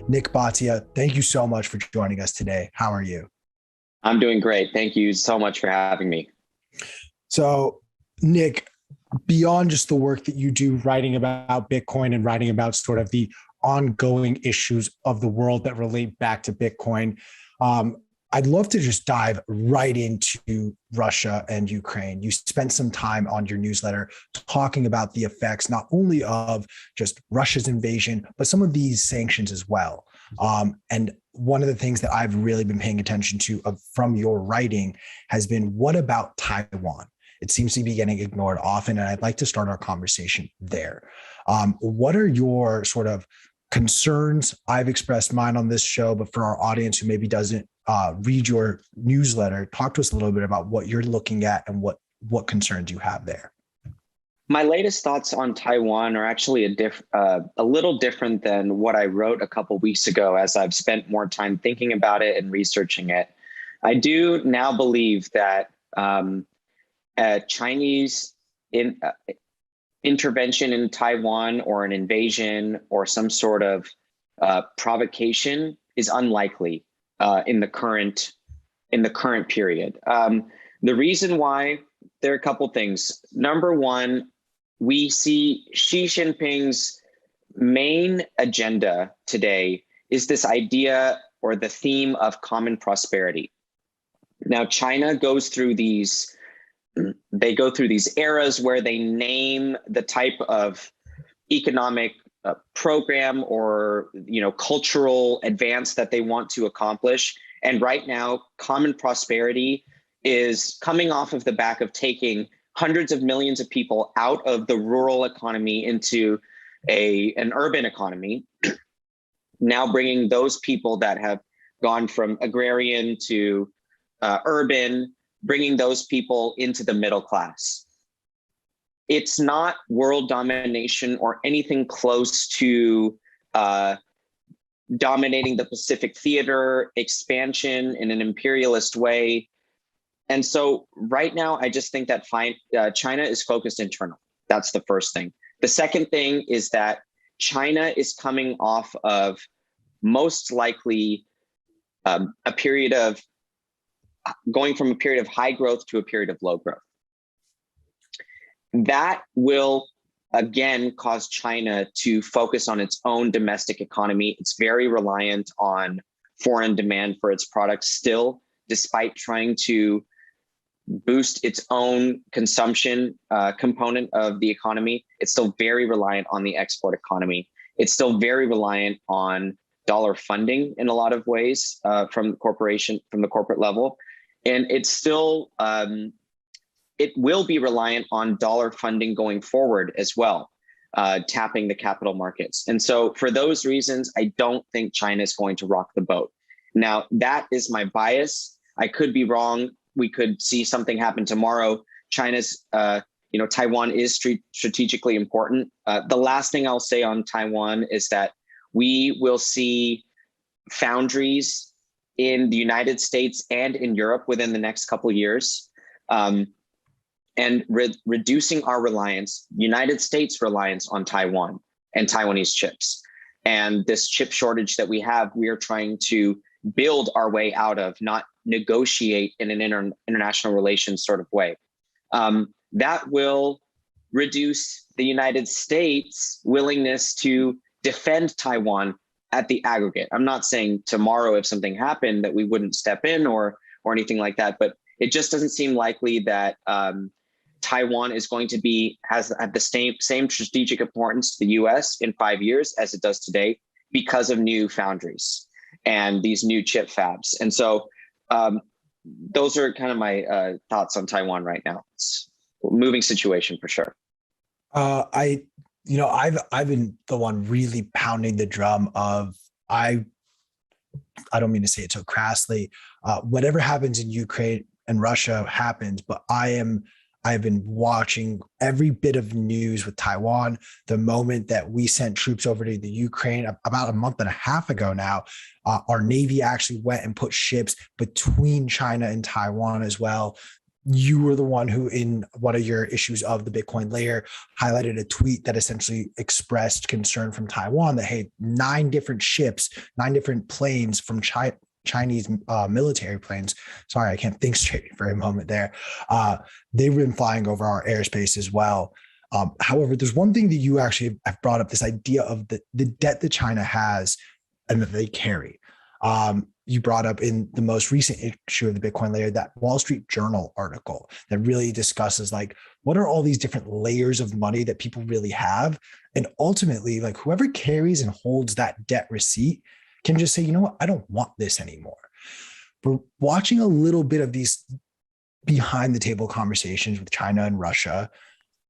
Nik Bhatia, thank you so much for joining us today. How are you? I'm doing great. Thank you so much for having me. So, Nik, beyond just the work that you do writing about Bitcoin and writing about sort of the ongoing issues of the world that relate back to Bitcoin, um, I'd love to just dive right into Russia and Ukraine. You spent some time on your newsletter talking about the effects not only of just Russia's invasion, but some of these sanctions as well. And one of the things that I've really been paying attention to from your writing has been, what about Taiwan? It seems to be getting ignored often, and I'd like to start our conversation there. What are your sort of concerns? I've expressed mine on this show, but for our audience who maybe doesn't read your newsletter, talk to us a little bit about what you're looking at and what concerns you have there. My latest thoughts on Taiwan are actually a little different than what I wrote a couple weeks ago, as I've spent more time thinking about it and researching it. I do now believe that Chinese intervention in Taiwan, or an invasion, or some sort of provocation is unlikely in the current period. The reason why, there are a couple things. Number one, we see Xi Jinping's main agenda today is this idea, or the theme, of common prosperity. Now, China goes through these eras where they name the type of economic program or cultural advance that they want to accomplish. And right now, common prosperity is coming off of the back of taking hundreds of millions of people out of the rural economy into an urban economy. Now bringing those people that have gone from agrarian to urban, bringing those people into the middle class. It's not world domination or anything close to dominating the Pacific theater, expansion in an imperialist way. And so right now, I just think that China is focused internal. That's the first thing. The second thing is that China is coming off of, most likely, going from a period of high growth to a period of low growth. That will, again, cause China to focus on its own domestic economy. It's very reliant on foreign demand for its products still, despite trying to boost its own consumption component of the economy. It's still very reliant on the export economy. It's still very reliant on dollar funding in a lot of ways from the corporate level. And it's still, it will be reliant on dollar funding going forward as well, tapping the capital markets. And so for those reasons, I don't think China is going to rock the boat. Now, that is my bias. I could be wrong. We could see something happen tomorrow. Taiwan is strategically important. The last thing I'll say on Taiwan is that we will see foundries in the United States and in Europe within the next couple of years, and reducing our United States reliance on Taiwan and Taiwanese chips. And this chip shortage that we have, we are trying to build our way out of, not negotiate in an international relations sort of way. That will reduce the United States' willingness to defend Taiwan at the aggregate. I'm not saying tomorrow, if something happened, that we wouldn't step in or anything like that, but it just doesn't seem likely that Taiwan is going to has the same strategic importance to the US in 5 years as it does today, because of new foundries and these new chip fabs. And so those are kind of my thoughts on Taiwan right now. It's a moving situation for sure. I've been the one really pounding the drum of, I don't mean to say it so crassly, whatever happens in Ukraine and Russia happens, but I've been watching every bit of news with Taiwan. The moment that we sent troops over to the Ukraine about a month and a half ago now, our Navy actually went and put ships between China and Taiwan as well. you were the one who, in one of your issues of the Bitcoin layer, highlighted a tweet that essentially expressed concern from Taiwan that, hey, 9 different planes from Chinese military planes. Sorry, I can't think straight for a moment there. They've been flying over our airspace as well. However, there's one thing that you actually have brought up, this idea of the debt that China has and that they carry. You brought up in the most recent issue of the Bitcoin layer, that Wall Street Journal article that really discusses like, what are all these different layers of money that people really have? And ultimately, like, whoever carries and holds that debt receipt can just say, you know what, I don't want this anymore. We're watching a little bit of these behind the table conversations with China and Russia.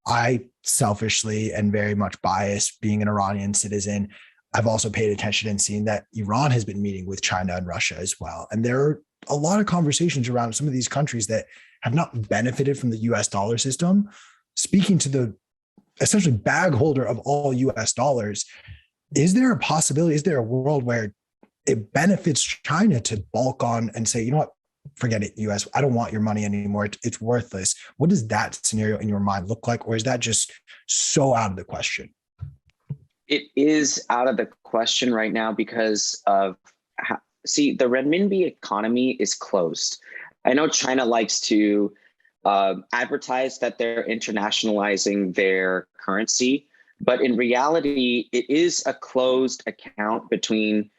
I selfishly and very much biased, being an Iranian citizen, I've also paid attention and seen that Iran has been meeting with China and Russia as well. And there are a lot of conversations around some of these countries that have not benefited from the US dollar system. Speaking to the essentially bag holder of all US dollars, is there a possibility, is there a world where it benefits China to bulk on and say, you know what, forget it, US, I don't want your money anymore. It's worthless. What does that scenario in your mind look like? Or is that just so out of the question? It is out of the question right now because of the renminbi economy is closed. I know China likes to advertise that they're internationalizing their currency, but in reality, it is a closed account between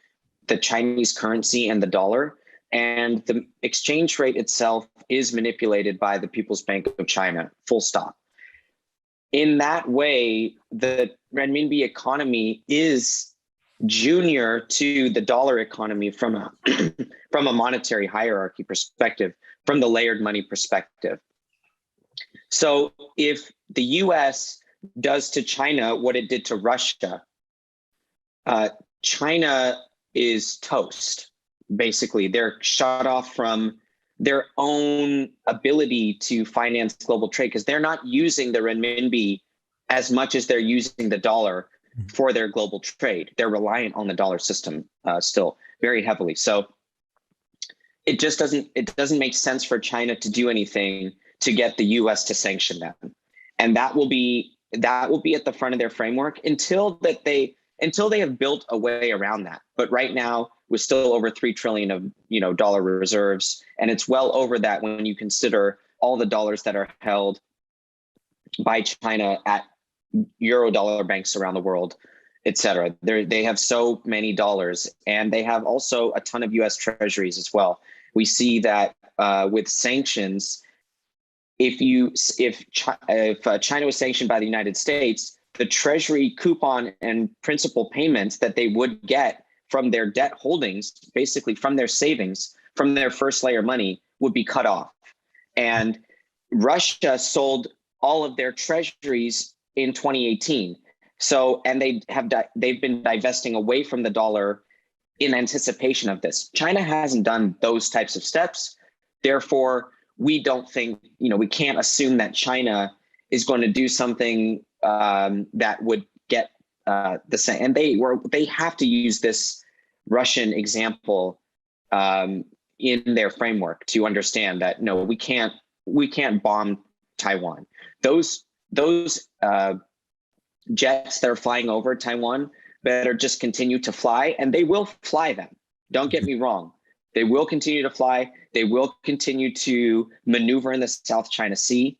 the Chinese currency and the dollar, and the exchange rate itself is manipulated by the People's Bank of China, full stop. In that way, the renminbi economy is junior to the dollar economy from a from a monetary hierarchy perspective, from the layered money perspective. So if the US does to China what it did to Russia, China is toast. Basically, they're shut off from their own ability to finance global trade because they're not using the renminbi as much as they're using the dollar for their global trade. They're reliant on the dollar system still very heavily. So it doesn't make sense for China to do anything to get the US to sanction them. And that will be at the front of their framework until they have built a way around that. But right now, we're still over 3 trillion of dollar reserves, and it's well over that when you consider all the dollars that are held by China at Eurodollar banks around the world, et cetera. They have so many dollars, and they have also a ton of US treasuries as well. We see that with sanctions, if China was sanctioned by the United States, the treasury coupon and principal payments that they would get from their debt holdings, basically from their savings, from their first layer money, would be cut off. And Russia sold all of their treasuries in 2018. So, and they've been divesting away from the dollar in anticipation of this. China hasn't done those types of steps. Therefore, we don't think, we can't assume that China is going to do something that would get the same. And they have to use this Russian example in their framework to understand that no, we can't bomb Taiwan. Those jets that are flying over Taiwan better just continue to fly, and they will fly them. Don't get me wrong. They will continue to fly. They will continue to maneuver in the South China Sea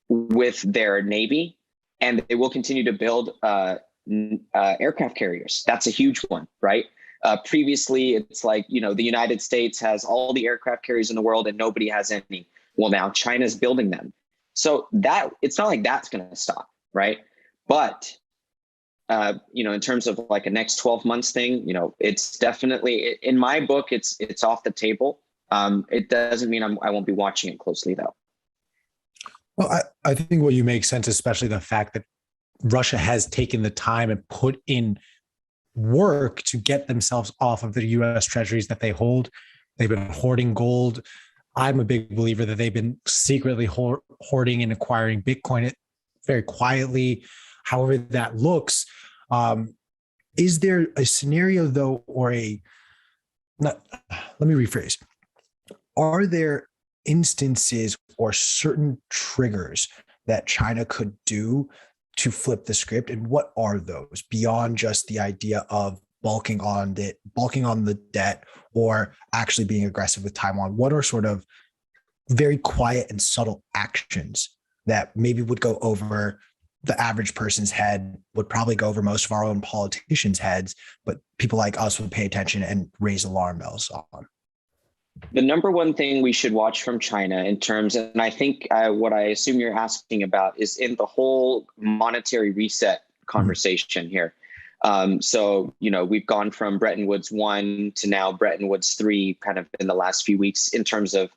with their Navy, and they will continue to build aircraft carriers. That's a huge one, right? Previously, it's like, the United States has all the aircraft carriers in the world and nobody has any. Well, now China's building them. So that it's not like that's going to stop, right? But, in terms of like a next 12 months thing, it's definitely, in my book, it's off the table. It doesn't mean I won't be watching it closely, though. Well, I think what you make sense, especially the fact that Russia has taken the time and put in work to get themselves off of the US treasuries that they hold. They've been hoarding gold. I'm a big believer that they've been secretly hoarding and acquiring Bitcoin very quietly. However that looks, is there a scenario though, or let me rephrase. Are there instances or certain triggers that China could do to flip the script? And what are those beyond just the idea of bulking on the debt or actually being aggressive with Taiwan? What are sort of very quiet and subtle actions that maybe would go over the average person's head, would probably go over most of our own politicians' heads, but people like us would pay attention and raise alarm bells on? The number one thing we should watch from China in terms, and I think what I assume you're asking about is in the whole monetary reset conversation here. So, we've gone from Bretton Woods I to now Bretton Woods III kind of in the last few weeks in terms of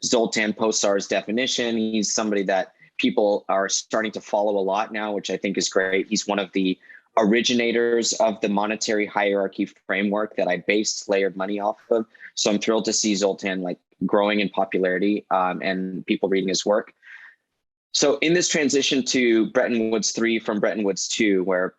Zoltan Posar's definition. He's somebody that people are starting to follow a lot now, which I think is great. He's one of the originators of the monetary hierarchy framework that I based layered money off of. So I'm thrilled to see Zoltan growing in popularity and people reading his work. So in this transition to Bretton Woods III from Bretton Woods II, where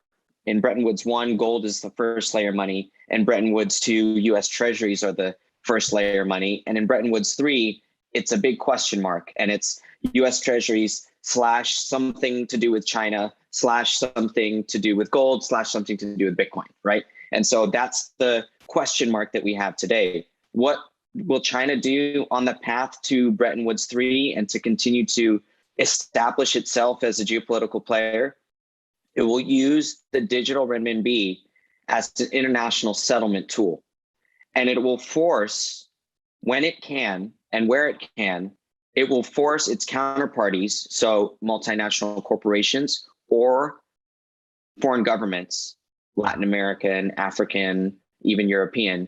in Bretton Woods I, gold is the first layer money, and Bretton Woods II, US Treasuries are the first layer money. And in Bretton Woods III, it's a big question mark, and it's US Treasuries / something to do with China / something to do with gold / something to do with Bitcoin, right? And so that's the question mark that we have today. What will China do on the path to Bretton Woods III and to continue to establish itself as a geopolitical player? It will use the digital renminbi as an international settlement tool. And it will force, when it can and where it can, it will force its counterparties, so multinational corporations or foreign governments, Latin American, African, even European,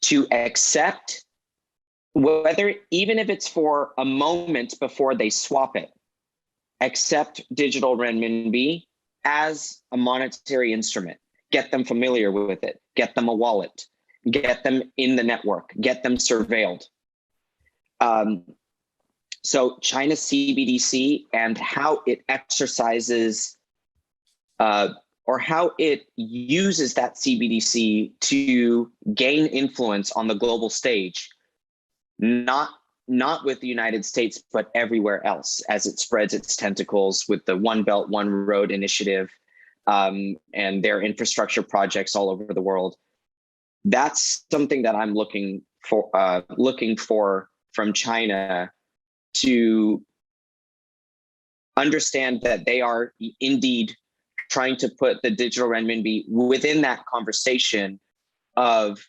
to accept, whether, even if it's for a moment before they swap it, accept digital renminbi as a monetary instrument. Get them familiar with it, get them a wallet, get them in the network, get them surveilled. So China's CBDC and how it exercises or how it uses that CBDC to gain influence on the global stage, not with the United States, but everywhere else as it spreads its tentacles with the One Belt, One Road initiative and their infrastructure projects all over the world. That's something that I'm looking for from China, to understand that they are indeed trying to put the digital renminbi within that conversation of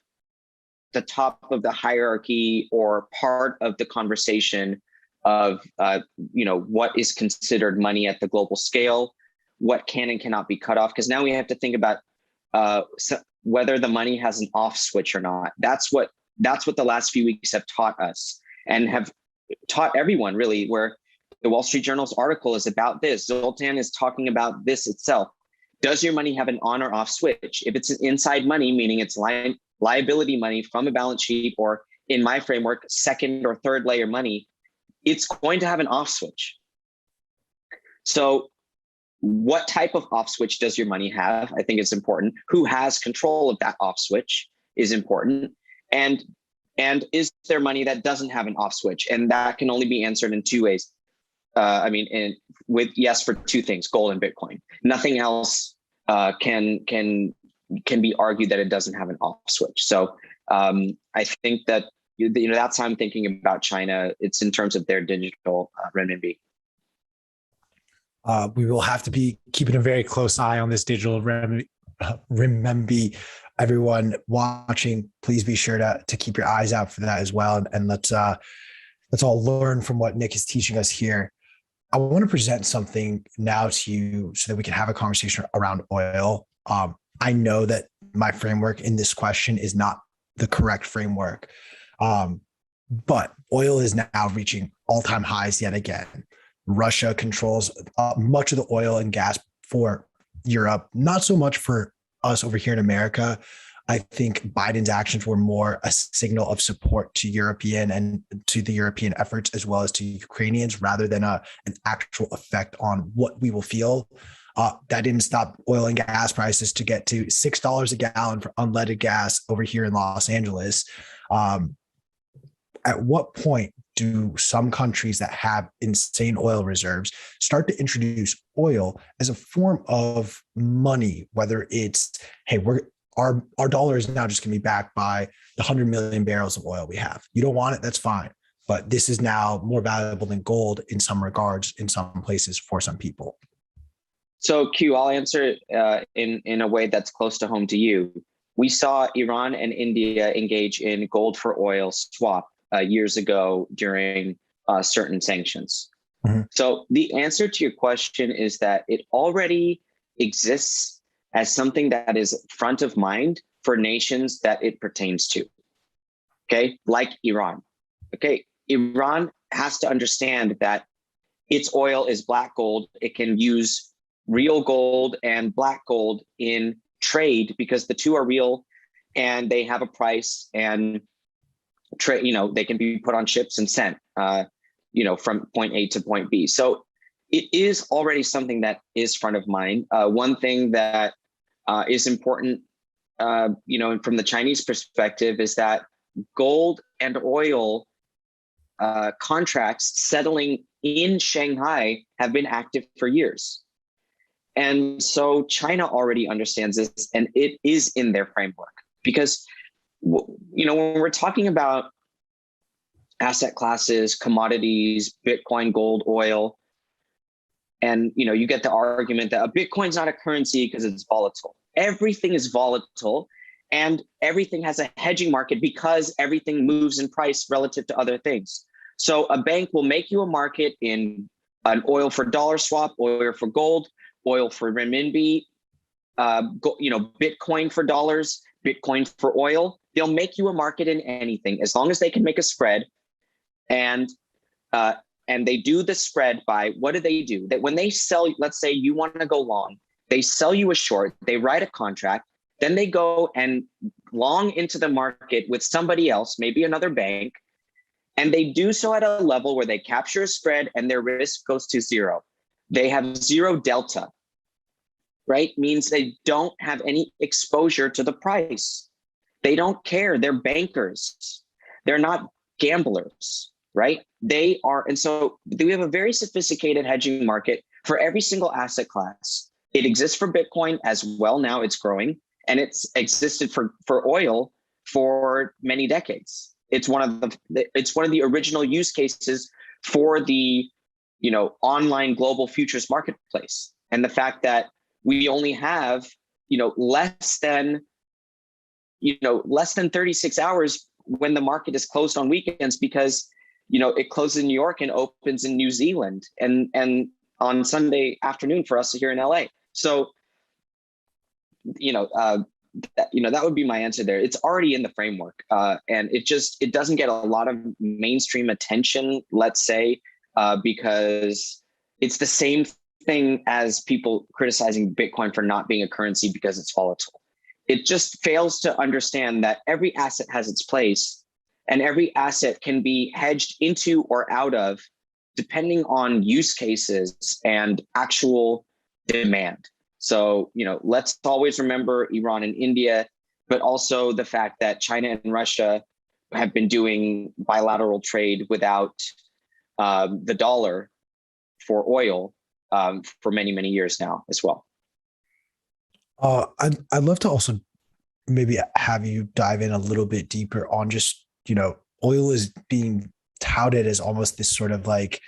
the top of the hierarchy or part of the conversation of, what is considered money at the global scale, what can and cannot be cut off. Because now we have to think about whether the money has an off switch or not. That's what the last few weeks have taught us and have taught everyone, really, where the Wall Street Journal's article is about this. Zoltan is talking about this itself. Does your money have an on or off switch? If it's an inside money, meaning it's liability money from a balance sheet, or in my framework, second or third layer money, it's going to have an off switch. So what type of off switch does your money have? I think it's important. Who has control of that off switch is important. And is there money that doesn't have an off switch? And that can only be answered in two ways. With yes for two things: gold and Bitcoin. Nothing else can be argued that it doesn't have an off switch. So I think that that's how I'm thinking about China. It's in terms of their digital renminbi. We will have to be keeping a very close eye on this digital renminbi. Everyone watching, please be sure to keep your eyes out for that as well. And let's all learn from what Nik is teaching us here. I want to present something now to you so that we can have a conversation around oil. I know that my framework in this question is not the correct framework, but oil is now reaching all-time highs yet again. Russia controls much of the oil and gas for Europe, not so much for us over here in America. I think Biden's actions were more a signal of support to European and to the European efforts, as well as to Ukrainians, rather than an actual effect on what we will feel. That didn't stop oil and gas prices to get to $6 a gallon for unleaded gas over here in Los Angeles. at what point do some countries that have insane oil reserves start to introduce oil as a form of money, whether it's, hey, our dollar is now just going to be backed by the 100 million barrels of oil we have. You don't want it, that's fine. But this is now more valuable than gold in some regards, in some places for some people. So Q, I'll answer in a way that's close to home to you. We saw Iran and India engage in gold for oil swap years ago during certain sanctions. Mm-hmm. So the answer to your question is that it already exists as something that is front of mind for nations that it pertains to. Okay, like Iran. Okay, Iran has to understand that its oil is black gold. It can use real gold and black gold in trade because the two are real and they have a price, and trade, they can be put on ships and sent, from point A to point B. So it is already something that is front of mind. One thing that is important, from the Chinese perspective is that gold and oil contracts settling in Shanghai have been active for years. And so China already understands this, and it is in their framework. Because, when we're talking about asset classes, commodities, Bitcoin, gold, oil, and, you get the argument that a Bitcoin's not a currency because it's volatile. Everything is volatile, and everything has a hedging market because everything moves in price relative to other things. So a bank will make you a market in an oil for dollar swap, oil for gold, oil for renminbi, Bitcoin for dollars, Bitcoin for oil. They'll make you a market in anything as long as they can make a spread. And they do the spread by, what do? That when they sell, let's say you want to go long, they sell you a short, they write a contract, then they go and long into the market with somebody else, maybe another bank, and they do so at a level where they capture a spread and their risk goes to zero. They have zero delta, right? Means they don't have any exposure to the price. They don't care. They're bankers. They're not gamblers, right? They are. And so we have a very sophisticated hedging market for every single asset class. It exists for Bitcoin as well. Now it's growing, and it's existed for oil for many decades. It's one of the original use cases for the online global futures marketplace. And the fact that we only have less than 36 hours when the market is closed on weekends, because it closes in New York and opens in New Zealand, and on Sunday afternoon for us here in LA. So that would be my answer there. It's already in the framework, and it doesn't get a lot of mainstream attention, let's say, because it's the same thing as people criticizing Bitcoin for not being a currency because it's volatile. It just fails to understand that every asset has its place, and every asset can be hedged into or out of depending on use cases and actual demand. So, let's always remember Iran and India, but also the fact that China and Russia have been doing bilateral trade without the dollar for oil for many, many years now as well. I'd love to also maybe have you dive in a little bit deeper on just, oil is being touted as almost this sort of like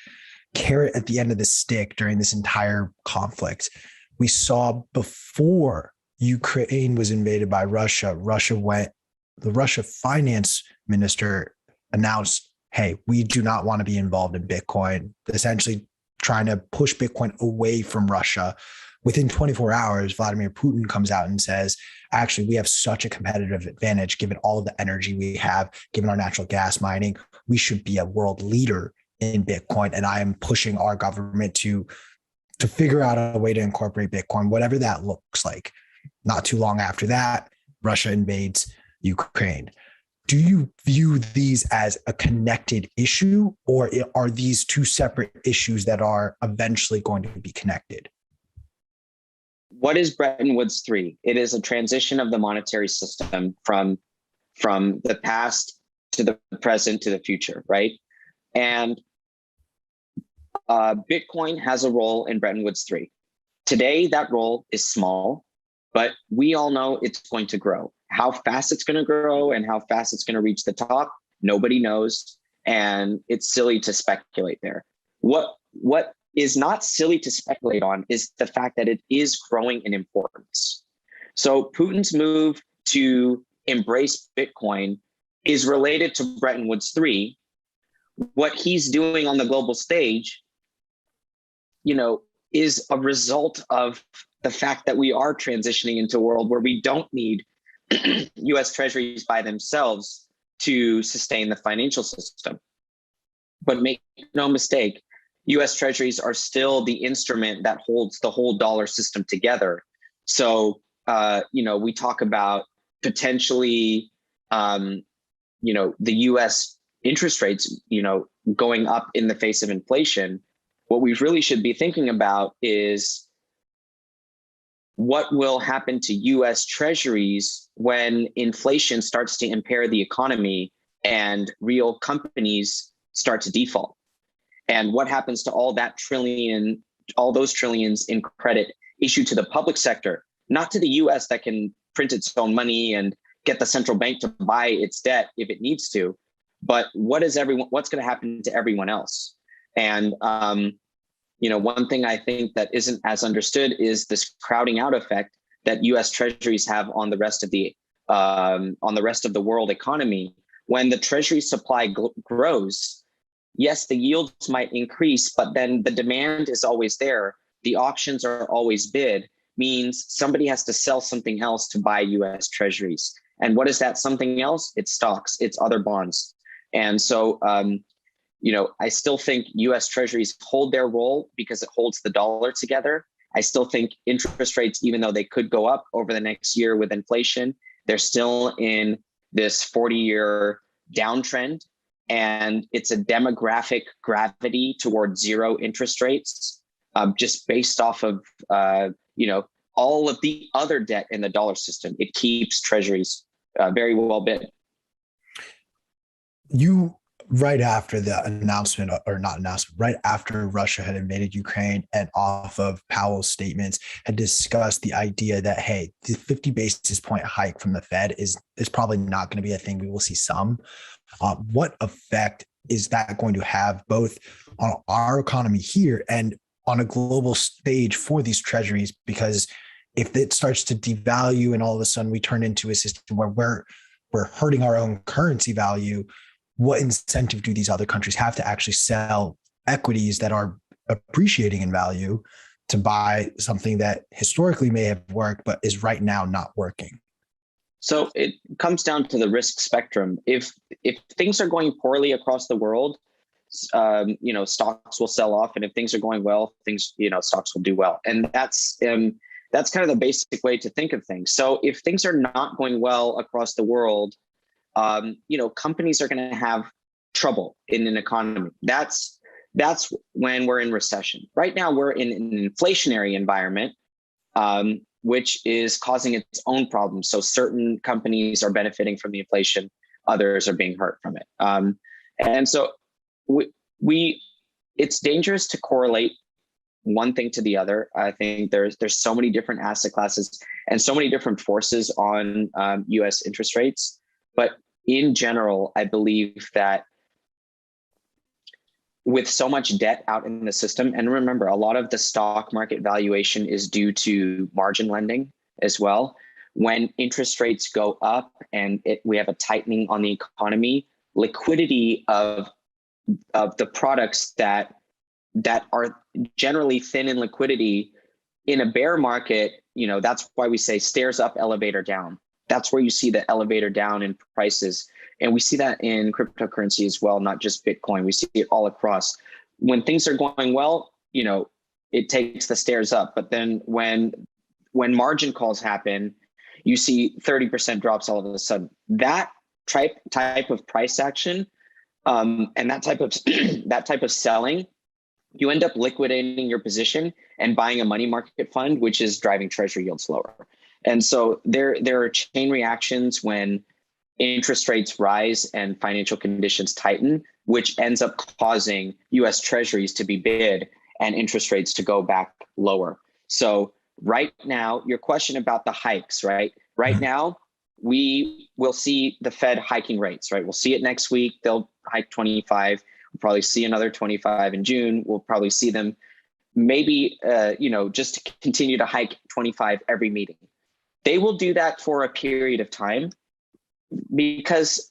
carrot at the end of the stick during this entire conflict. We saw before Ukraine was invaded by Russia, the Russia finance minister announced, hey, we do not want to be involved in Bitcoin, essentially trying to push Bitcoin away from Russia. Within 24 hours, Vladimir Putin comes out and says, actually, we have such a competitive advantage, given all of the energy we have, given our natural gas mining, we should be a world leader in Bitcoin. And I am pushing our government to figure out a way to incorporate Bitcoin, whatever that looks like. Not too long after that, Russia invades Ukraine. Do you view these as a connected issue, or are these two separate issues that are eventually going to be connected? What is Bretton Woods III? It is a transition of the monetary system from the past to the present, to the future, right? And Bitcoin has a role in Bretton Woods III. Today, that role is small, but we all know it's going to grow. How fast it's going to grow and how fast it's going to reach the top, nobody knows. And it's silly to speculate there. What is not silly to speculate on is the fact that it is growing in importance. So Putin's move to embrace Bitcoin is related to Bretton Woods III. What he's doing on the global stage, is a result of the fact that we are transitioning into a world where we don't need US treasuries by themselves to sustain the financial system. But make no mistake, US treasuries are still the instrument that holds the whole dollar system together. So, we talk about potentially, the US interest rates, going up in the face of inflation. What we really should be thinking about is what will happen to US treasuries when inflation starts to impair the economy and real companies start to default. And what happens to all those trillions in credit issued to the public sector, not to the US that can print its own money and get the central bank to buy its debt if it needs to, but what's going to happen to everyone else? And, one thing I think that isn't as understood is this crowding out effect that US treasuries have on the rest of the world economy. When the treasury supply grows, yes, the yields might increase, but then the demand is always there. The auctions are always bid, means somebody has to sell something else to buy US treasuries. And what is that something else? It's stocks, it's other bonds. And so, I still think US treasuries hold their role because it holds the dollar together. I still think interest rates, even though they could go up over the next year with inflation, they're still in this 40-year downtrend. And it's a demographic gravity toward zero interest rates, just based off of, all of the other debt in the dollar system. It keeps treasuries very well bid. Right after the announcement, or not announcement, right after Russia had invaded Ukraine and off of Powell's statements, had discussed the idea that, hey, the 50 basis point hike from the Fed is probably not going to be a thing. We will see some. What effect is that going to have both on our economy here and on a global stage for these treasuries? Because if it starts to devalue and all of a sudden we turn into a system where we're hurting our own currency value, what incentive do these other countries have to actually sell equities that are appreciating in value to buy something that historically may have worked, but is right now not working? So it comes down to the risk spectrum. If things are going poorly across the world, stocks will sell off, and if things are going well, stocks will do well. And that's kind of the basic way to think of things. So if things are not going well across the world, companies are going to have trouble in an economy. That's when we're in recession. Right now, we're in an inflationary environment, which is causing its own problems. So certain companies are benefiting from the inflation, others are being hurt from it. And so it's dangerous to correlate one thing to the other. I think there's so many different asset classes and so many different forces on US interest rates. But in general, I believe that with so much debt out in the system, and remember, a lot of the stock market valuation is due to margin lending as well. When interest rates go up and we have a tightening on the economy, liquidity of the products that are generally thin in liquidity in a bear market, that's why we say stairs up, elevator down. That's where you see the elevator down in prices. And we see that in cryptocurrency as well, not just Bitcoin. We see it all across. When things are going well, it takes the stairs up. But then when margin calls happen, you see 30% drops all of a sudden. That type of price action and that type of selling, you end up liquidating your position and buying a money market fund, which is driving treasury yields lower. And so there are chain reactions when interest rates rise and financial conditions tighten, which ends up causing US Treasuries to be bid and interest rates to go back lower. So right now, your question about the hikes, right? Right now, we will see the Fed hiking rates, right? We'll see it next week. They'll hike 25. We'll probably see another 25 in June. We'll probably see them maybe, just to continue to hike 25 every meeting. They will do that for a period of time because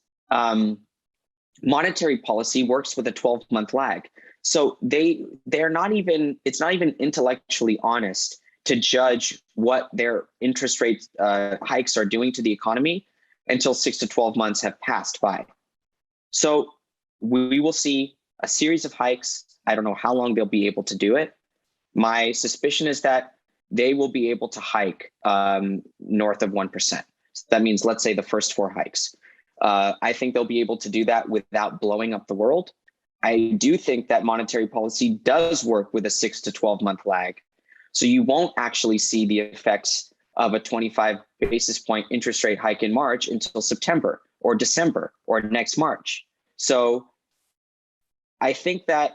monetary policy works with a 12-month lag. So it's not even intellectually honest to judge what their interest rate hikes are doing to the economy until 6 to 12 months have passed by. So we will see a series of hikes. I don't know how long they'll be able to do it. My suspicion is that they will be able to hike north of 1%. So that means, let's say, the first 4 hikes. I think they'll be able to do that without blowing up the world. I do think that monetary policy does work with a 6 to 12 month lag. So you won't actually see the effects of a 25 basis point interest rate hike in March until September or December or next March. So I think that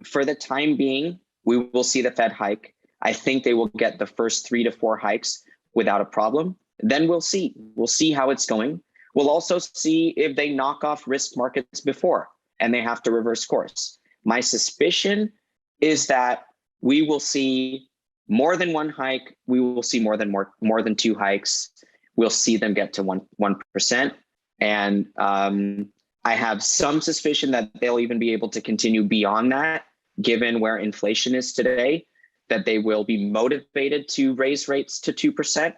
for the time being, we will see the Fed hike. I think they will get the first 3 to 4 hikes without a problem. Then we'll see. We'll see how it's going. We'll also see if they knock off risk markets before and they have to reverse course. My suspicion is that we will see more than 1 hike. We will see more than 2 hikes. We'll see them get to 1%. And I have some suspicion that they'll even be able to continue beyond that, given where inflation is today, that they will be motivated to raise rates to 2%.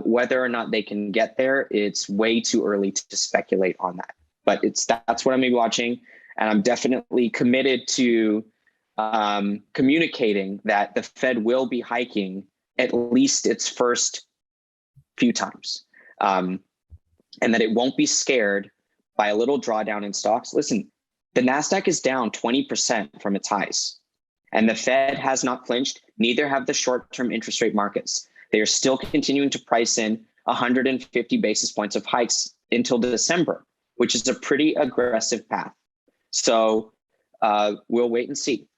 Whether or not they can get there, it's way too early to speculate on that. But that's what I'm going to be watching. And I'm definitely committed to communicating that the Fed will be hiking at least its first few times. And that it won't be scared by a little drawdown in stocks. Listen, the NASDAQ is down 20% from its highs. And the Fed has not flinched, neither have the short-term interest rate markets. They are still continuing to price in 150 basis points of hikes until December, which is a pretty aggressive path. So we'll wait and see.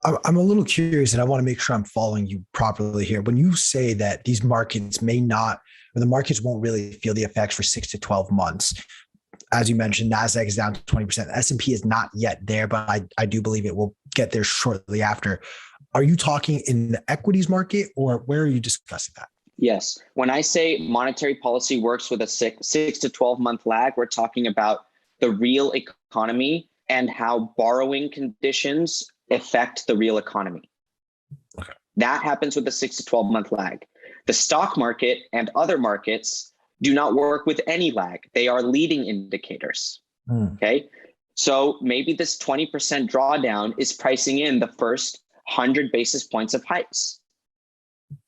I'm a little curious, and I want to make sure I'm following you properly here. When you say that these markets may not, or the markets won't really feel the effects for 6 to 12 months, as you mentioned, NASDAQ is down 20%. S&P is not yet there, but I do believe it will get there shortly after. Are you talking in the equities market, or where are you discussing that? Yes. When I say monetary policy works with a 6 to 12 month lag, we're talking about the real economy and how borrowing conditions affect the real economy. Okay. That happens with a 6 to 12 month lag. The stock market and other markets do not work with any lag. They are leading indicators. Okay. So maybe this 20% drawdown is pricing in the first 100 basis points of hikes.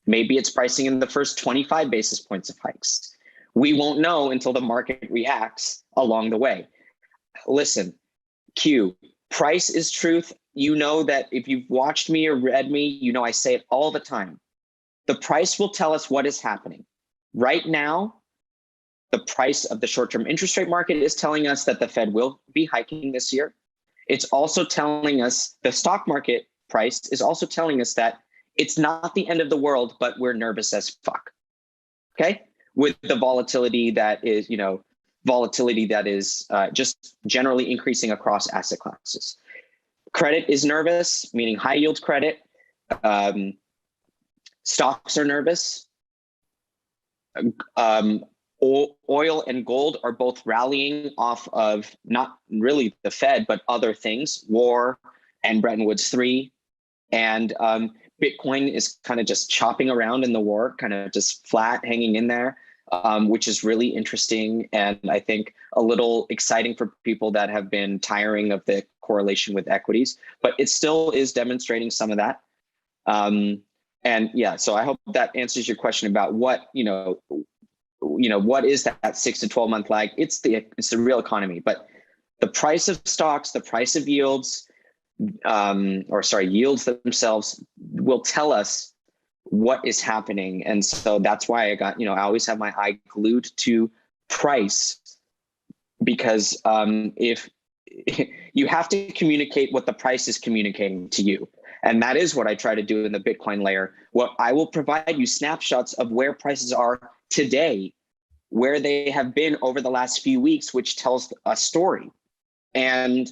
Maybe it's pricing in the first 25 basis points of hikes. We won't know until the market reacts along the way. Listen, Q, price is truth. You know that if you've watched me or read me, you know I say it all the time. The price will tell us what is happening. Right now, the price of the short-term interest rate market is telling us that the Fed will be hiking this year. It's also telling us, the stock market price is also telling us that it's not the end of the world, but we're nervous as fuck. Okay? With the volatility that is, just generally increasing across asset classes. Credit is nervous, meaning high yield credit. Stocks are nervous. Oil and gold are both rallying off of not really the Fed, but other things, war and Bretton Woods III. And Bitcoin is kind of just chopping around in the war, kind of just flat, hanging in there, which is really interesting. And I think a little exciting for people that have been tiring of the correlation with equities, but it still is demonstrating some of that. And yeah, so I hope that answers your question about what is that 6 to 12 month lag? It's the real economy, but the price of stocks, the price of yields, yields themselves will tell us what is happening. And so that's why I always have my eye glued to price, because if you have to communicate what the price is communicating to you. And that is what I try to do in the Bitcoin layer. Well, I will provide you snapshots of where prices are today, where they have been over the last few weeks, which tells a story. And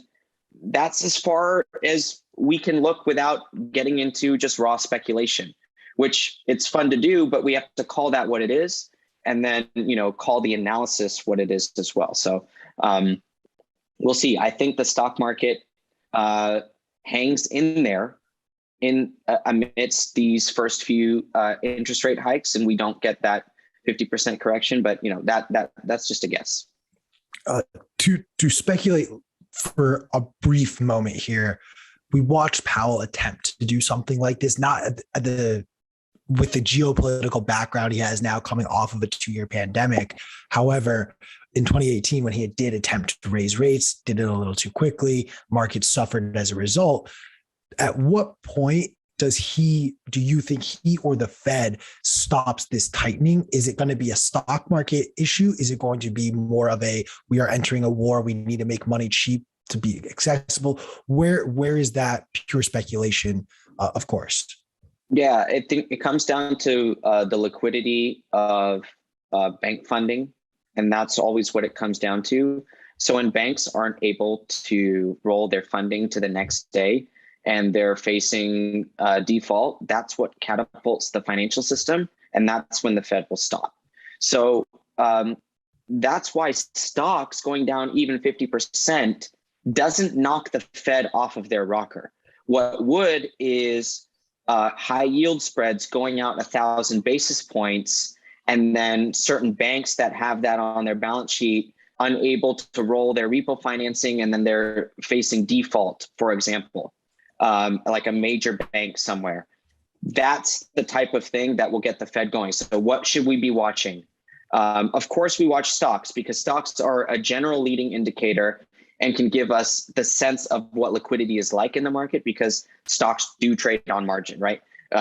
that's as far as we can look without getting into just raw speculation, which it's fun to do, but we have to call that what it is. And then, call the analysis what it is as well. So we'll see. I think the stock market hangs in there amidst these first few interest rate hikes, and we don't get that 50% correction. But that's just a guess. To speculate for a brief moment here, we watched Powell attempt to do something like this, not with the geopolitical background he has now coming off of a 2-year pandemic. However, in 2018, when he did attempt to raise rates, did it a little too quickly, markets suffered as a result. At what point do you think he or the Fed stops this tightening? Is it going to be a stock market issue? Is it going to be more of we are entering a war, we need to make money cheap to be accessible? Where is that pure speculation, of course? Yeah, I think it comes down to the liquidity of bank funding, and that's always what it comes down to. So when banks aren't able to roll their funding to the next day and they're facing default, that's what catapults the financial system, and that's when the Fed will stop. So that's why stocks going down even 50% doesn't knock the Fed off of their rocker. What would is high yield spreads going out 1,000 basis points, and then certain banks that have that on their balance sheet unable to roll their repo financing, and then they're facing default, for example, like a major bank somewhere. That's the type of thing that will get the Fed going. So what should we be watching? Of course, we watch stocks, because stocks are a general leading indicator and can give us the sense of what liquidity is like in the market, because stocks do trade on margin, right?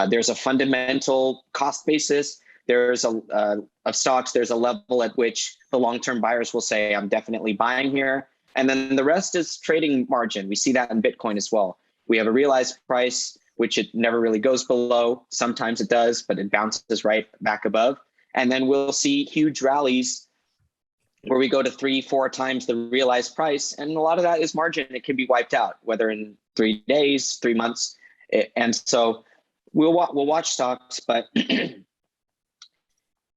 There's a fundamental cost basis. There's of stocks, there's a level at which the long-term buyers will say, I'm definitely buying here. And then the rest is trading margin. We see that in Bitcoin as well. We have a realized price, which it never really goes below. Sometimes it does, but it bounces right back above. And then we'll see huge rallies where we go to 3-4 times the realized price. And a lot of that is margin. It can be wiped out, whether in 3 days, 3 months. And so we'll watch stocks, but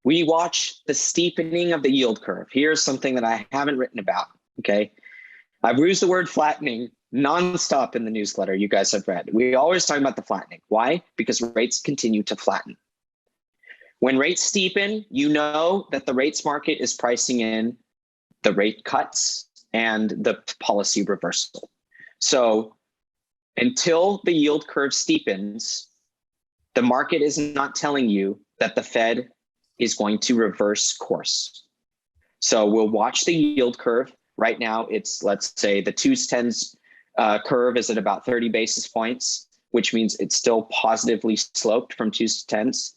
we watch the steepening of the yield curve. Here's something that I haven't written about, okay? I've used the word flattening nonstop in the newsletter you guys have read. We always talk about the flattening. Why? Because rates continue to flatten. When rates steepen, you know that the rates market is pricing in the rate cuts and the policy reversal. So until the yield curve steepens, the market is not telling you that the Fed is going to reverse course. So we'll watch the yield curve. Right now, it's, let's say, the 2s10s curve is at about 30 basis points, which means it's still positively sloped from 2s to 10s.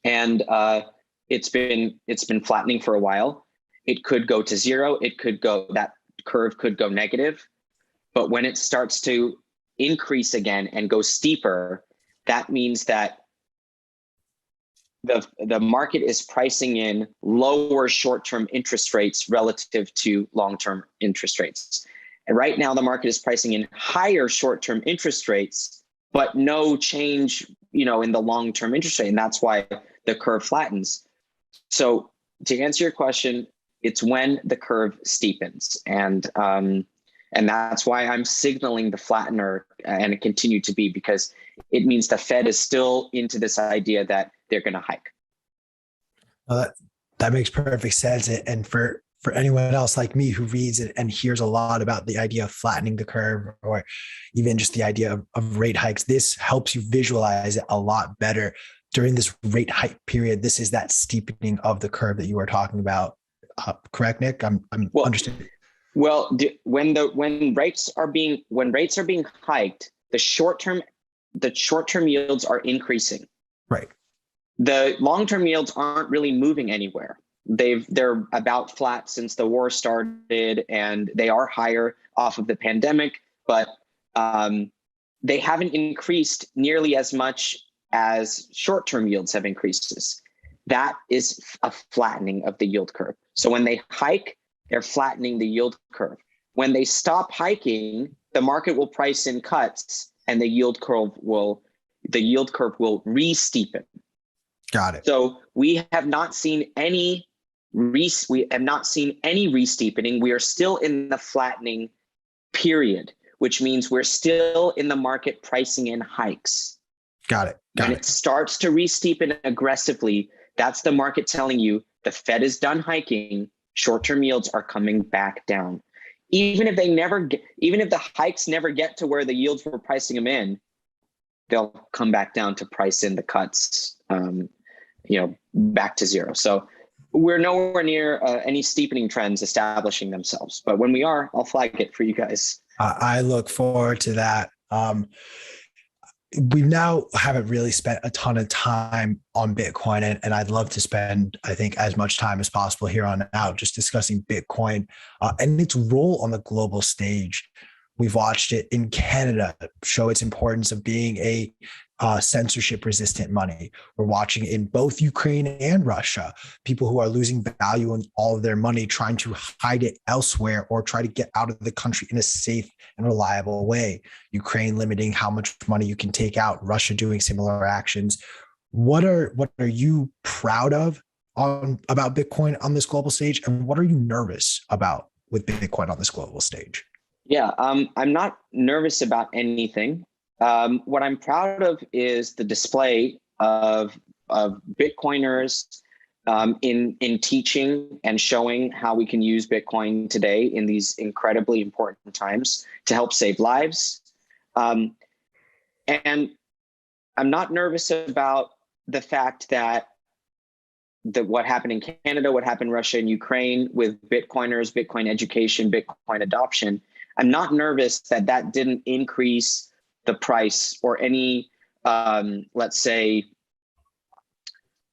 And it's been flattening for a while. It could go to zero. That curve could go negative. But when it starts to increase again and go steeper, that means that the market is pricing in lower short-term interest rates relative to long-term interest rates. And right now, the market is pricing in higher short-term interest rates, but no change, in the long-term interest rate. And that's why the curve flattens. So to answer your question, it's when the curve steepens. And that's why I'm signaling the flattener, and it continue to be, because it means the Fed is still into this idea that they're going to hike. That makes perfect sense. And for anyone else like me who reads it and hears a lot about the idea of flattening the curve, or even just the idea of rate hikes, this helps you visualize it a lot better. During this rate hike period, this is that steepening of the curve that you were talking about. Correct, Nick? I'm understanding. Well, when rates are being hiked, the short-term yields are increasing. Right. the long-term yields aren't really moving anywhere. They're about flat since the war started, and they are higher off of the pandemic, but they haven't increased nearly as much as short-term yields have increased. That is a flattening of the yield curve. So when they hike, they're flattening the yield curve. When they stop hiking, the market will price in cuts, and the yield curve will re-steepen. Got it. So we have not seen any re-steepening. We are still in the flattening period, which means we're still in the market pricing in hikes. Got it. When it starts to re-steepen aggressively, that's the market telling you the Fed is done hiking, short-term yields are coming back down. Even if the hikes never get to where the yields were pricing them in, they'll come back down to price in the cuts, back to zero. So we're nowhere near any steepening trends establishing themselves. But when we are, I'll flag it for you guys. I look forward to that. We now haven't really spent a ton of time on Bitcoin, and I'd love to spend, I think, as much time as possible here on out just discussing Bitcoin and its role on the global stage. We've watched it in Canada show its importance of being a censorship-resistant money. We're watching in both Ukraine and Russia, people who are losing value on all of their money, trying to hide it elsewhere or try to get out of the country in a safe and reliable way. Ukraine limiting how much money you can take out, Russia doing similar actions. What are you proud of about Bitcoin on this global stage, and what are you nervous about with Bitcoin on this global stage? Yeah, I'm not nervous about anything. What I'm proud of is the display of Bitcoiners in teaching and showing how we can use Bitcoin today in these incredibly important times to help save lives. And I'm not nervous about the fact that what happened in Canada, what happened in Russia and Ukraine with Bitcoiners, Bitcoin education, Bitcoin adoption. I'm not nervous that didn't increase the price or any, let's say,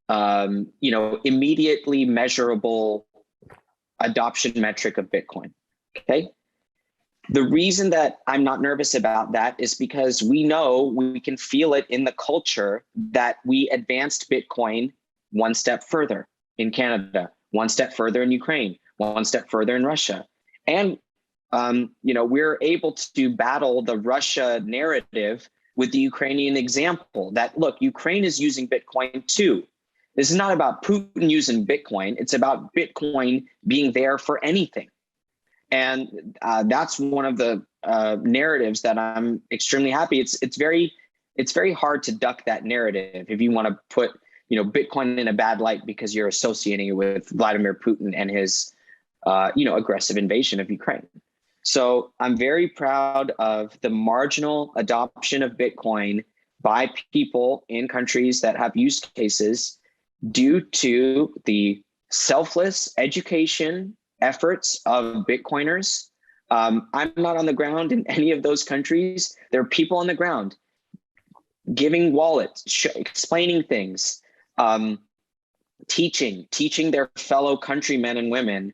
immediately measurable adoption metric of Bitcoin. Okay. The reason that I'm not nervous about that is because we know we can feel it in the culture that we advanced Bitcoin one step further in Canada, one step further in Ukraine, one step further in Russia. And we're able to battle the Russia narrative with the Ukrainian example that, look, Ukraine is using Bitcoin too. This is not about Putin using Bitcoin. It's about Bitcoin being there for anything. And that's one of the narratives that I'm extremely happy. It's very hard to duck that narrative if you want to put Bitcoin in a bad light because you're associating it with Vladimir Putin and his aggressive invasion of Ukraine. So I'm very proud of the marginal adoption of Bitcoin by people in countries that have use cases due to the selfless education efforts of Bitcoiners. I'm not on the ground in any of those countries. There are people on the ground giving wallets, explaining things, teaching their fellow countrymen and women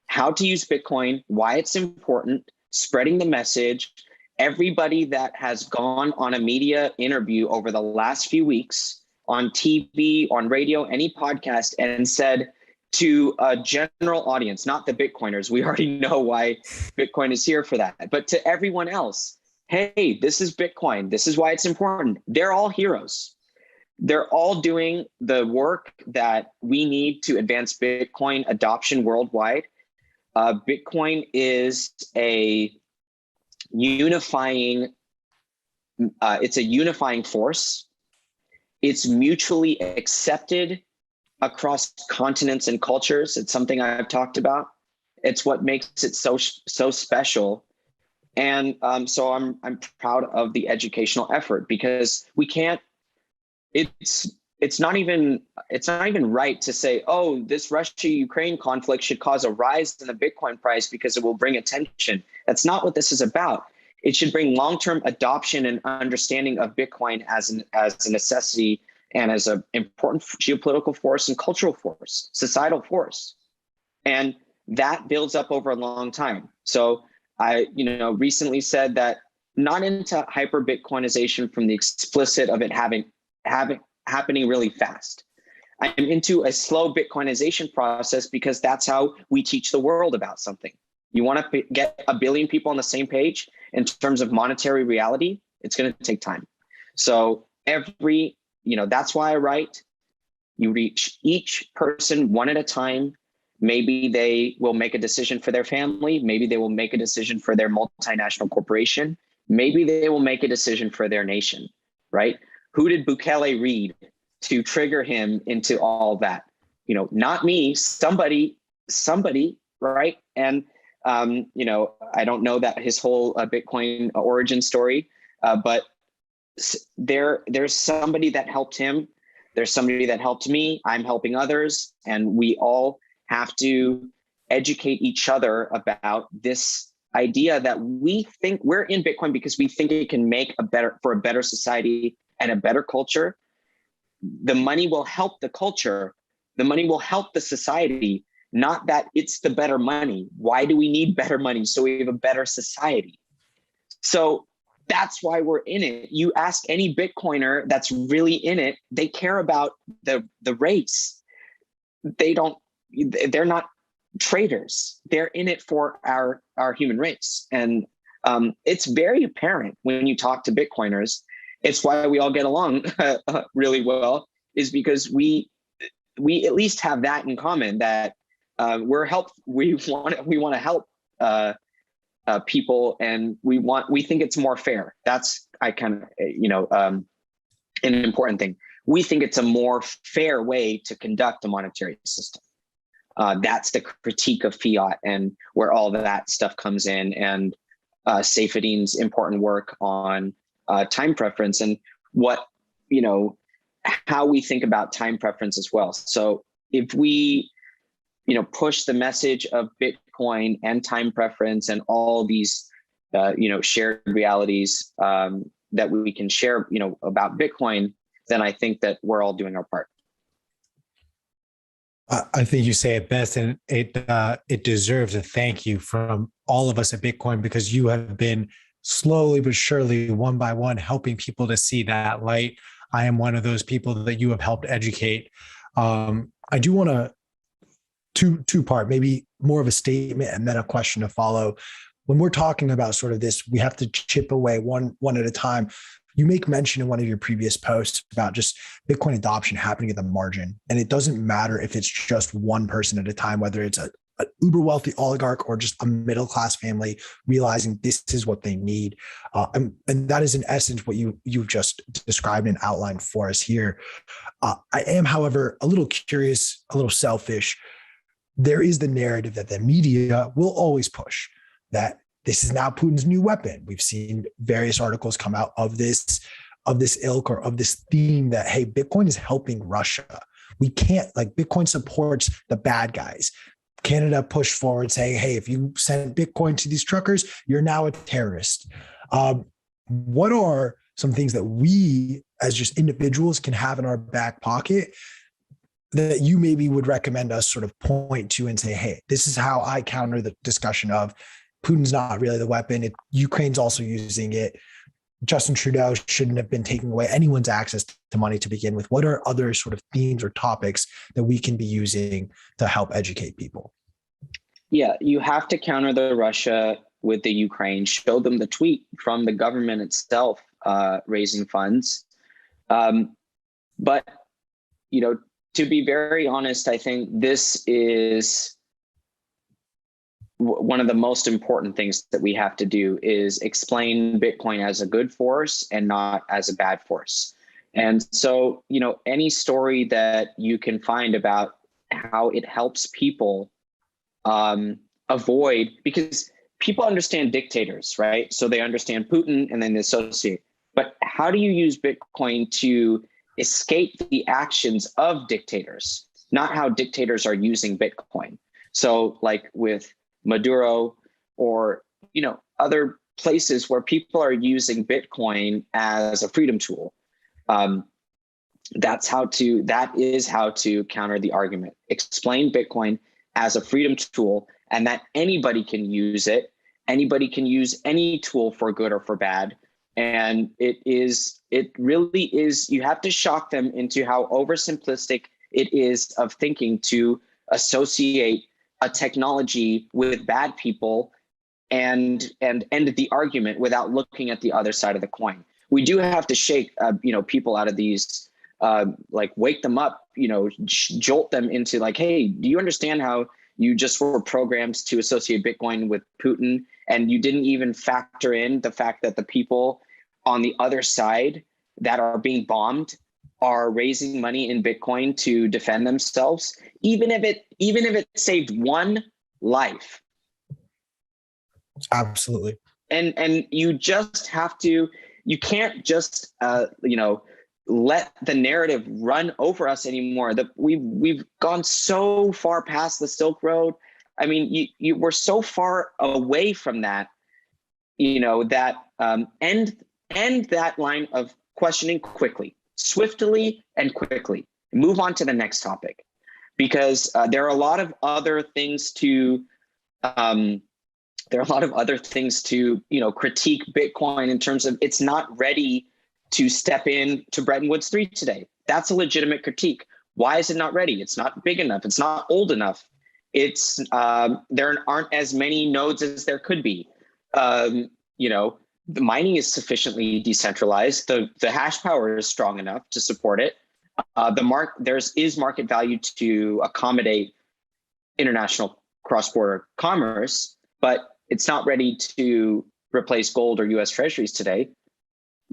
how to use Bitcoin, why it's important, spreading the message. Everybody that has gone on a media interview over the last few weeks on TV, on radio, any podcast, and said to a general audience, not the Bitcoiners, we already know why Bitcoin is here for that, but to everyone else, hey, this is Bitcoin. This is why it's important. They're all heroes. They're all doing the work that we need to advance Bitcoin adoption worldwide. Bitcoin is a unifying force. It's mutually accepted across continents and cultures. It's something I've talked about. It's what makes it so special. And so I'm proud of the educational effort because we can't. It's not even right to say, oh, this Russia-Ukraine conflict should cause a rise in the Bitcoin price because it will bring attention. That's not what this is about. It should bring long-term adoption and understanding of Bitcoin as a necessity and as an important geopolitical force and cultural force, societal force. And that builds up over a long time. So I, recently said that not into hyper Bitcoinization from the explicit of it happening really fast. I'm into a slow Bitcoinization process because that's how we teach the world about something. You want to get a billion people on the same page in terms of monetary reality, it's going to take time. So that's why I write. You reach each person one at a time. Maybe they will make a decision for their family. Maybe they will make a decision for their multinational corporation. Maybe they will make a decision for their nation, right? Who did Bukele read to trigger him into all that? Not me, somebody, right? And, I don't know that his whole Bitcoin origin story, but there's somebody that helped him. There's somebody that helped me. I'm helping others. And we all have to educate each other about this idea that we think we're in Bitcoin because we think it can make for a better society and a better culture. The money will help the culture. The money will help the society, not that it's the better money. Why do we need better money? So we have a better society. So that's why we're in it. You ask any Bitcoiner that's really in it, they care about the race. They're not traders. They're in it for our human race. And it's very apparent when you talk to Bitcoiners. It's why we all get along really well, is because we at least have that in common, that we want to help people, and we think it's more fair. That's an important thing. We think it's a more fair way to conduct a monetary system. That's the critique of fiat and where all that stuff comes in, and Saifedean's important work on time preference and how we think about time preference as well. So if we, push the message of Bitcoin and time preference and all these, shared realities that we can share, about Bitcoin, then I think that we're all doing our part. I think you say it best, and it deserves a thank you from all of us at Bitcoin, because you have been slowly but surely, one by one, helping people to see that light. I am one of those people that you have helped educate. I do want to two-part, maybe more of a statement and then a question to follow. When we're talking about sort of this, we have to chip away one at a time. You make mention in one of your previous posts about just Bitcoin adoption happening at the margin. And it doesn't matter if it's just one person at a time, whether it's an uber wealthy oligarch or just a middle-class family realizing this is what they need. And that is in essence what you've just described and outlined for us here. I am, however, a little curious, a little selfish. There is the narrative that the media will always push, that this is now Putin's new weapon. We've seen various articles come out of this ilk or of this theme that, hey, Bitcoin is helping Russia. We can't, Bitcoin supports the bad guys. Canada pushed forward saying, hey, if you send Bitcoin to these truckers, you're now a terrorist. What are some things that we as just individuals can have in our back pocket that you maybe would recommend us sort of point to and say, hey, this is how I counter the discussion of Putin's not really the weapon. Ukraine's also using it. Justin Trudeau shouldn't have been taking away anyone's access to money to begin with. What are other sort of themes or topics that we can be using to help educate people? Yeah, you have to counter the Russia with the Ukraine, show them the tweet from the government itself raising funds. But, to be very honest, I think this is one of the most important things that we have to do, is explain Bitcoin as a good force and not as a bad force. And so, any story that you can find about how it helps people avoid, because people understand dictators, right? So they understand Putin and then they associate. But how do you use Bitcoin to escape the actions of dictators, not how dictators are using Bitcoin? So like with Maduro or, other places where people are using Bitcoin as a freedom tool. that is how to counter the argument. Explain Bitcoin as a freedom tool, and that anybody can use it. Anybody can use any tool for good or for bad. And it really is, you have to shock them into how oversimplistic it is of thinking to associate a technology with bad people and end the argument without looking at the other side of the coin. We do have to shake people out of these, like wake them up, jolt them into like, hey, do you understand how you just were programmed to associate Bitcoin with Putin, and you didn't even factor in the fact that the people on the other side that are being bombed are raising money in Bitcoin to defend themselves, even if it saved one life. Absolutely. And you just have to, you can't just let the narrative run over us anymore. That we've gone so far past the Silk Road. I mean, we're so far away from that, that end that line of questioning quickly, swiftly and quickly. Move on to the next topic, because there are a lot of other things to critique Bitcoin in terms of it's not ready to step in to Bretton Woods III today. That's a legitimate critique. Why is it not ready? It's not big enough. It's not old enough. It's there aren't as many nodes as there could be. The mining is sufficiently decentralized. The hash power is strong enough to support it. There is market value to accommodate international cross-border commerce, but it's not ready to replace gold or US treasuries today.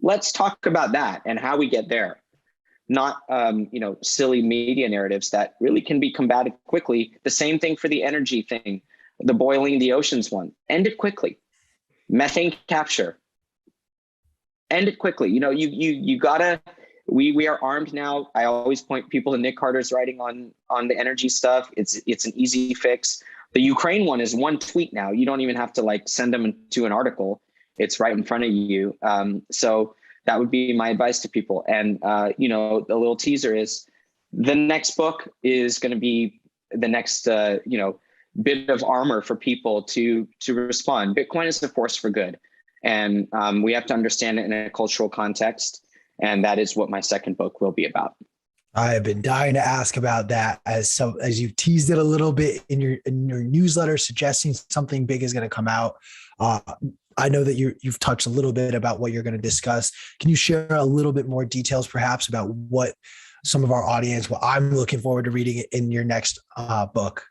Let's talk about that and how we get there. Not silly media narratives that really can be combated quickly. The same thing for the energy thing, the boiling the oceans one. End it quickly. Methane capture. End it quickly. You gotta. We are armed now. I always point people to Nick Carter's writing on the energy stuff. It's an easy fix. The Ukraine one is one tweet now. You don't even have to send them to an article. It's right in front of you. So that would be my advice to people. And the little teaser is the next book is going to be the next bit of armor for people to respond. Bitcoin is a force for good, and we have to understand it in a cultural context. And that is what my second book will be about. I have been dying to ask about that as you've teased it a little bit in your newsletter, suggesting something big is going to come out. I know that you've touched a little bit about what you're going to discuss. Can you share a little bit more details, perhaps, about what some of our audience, what I'm looking forward to reading in your next book?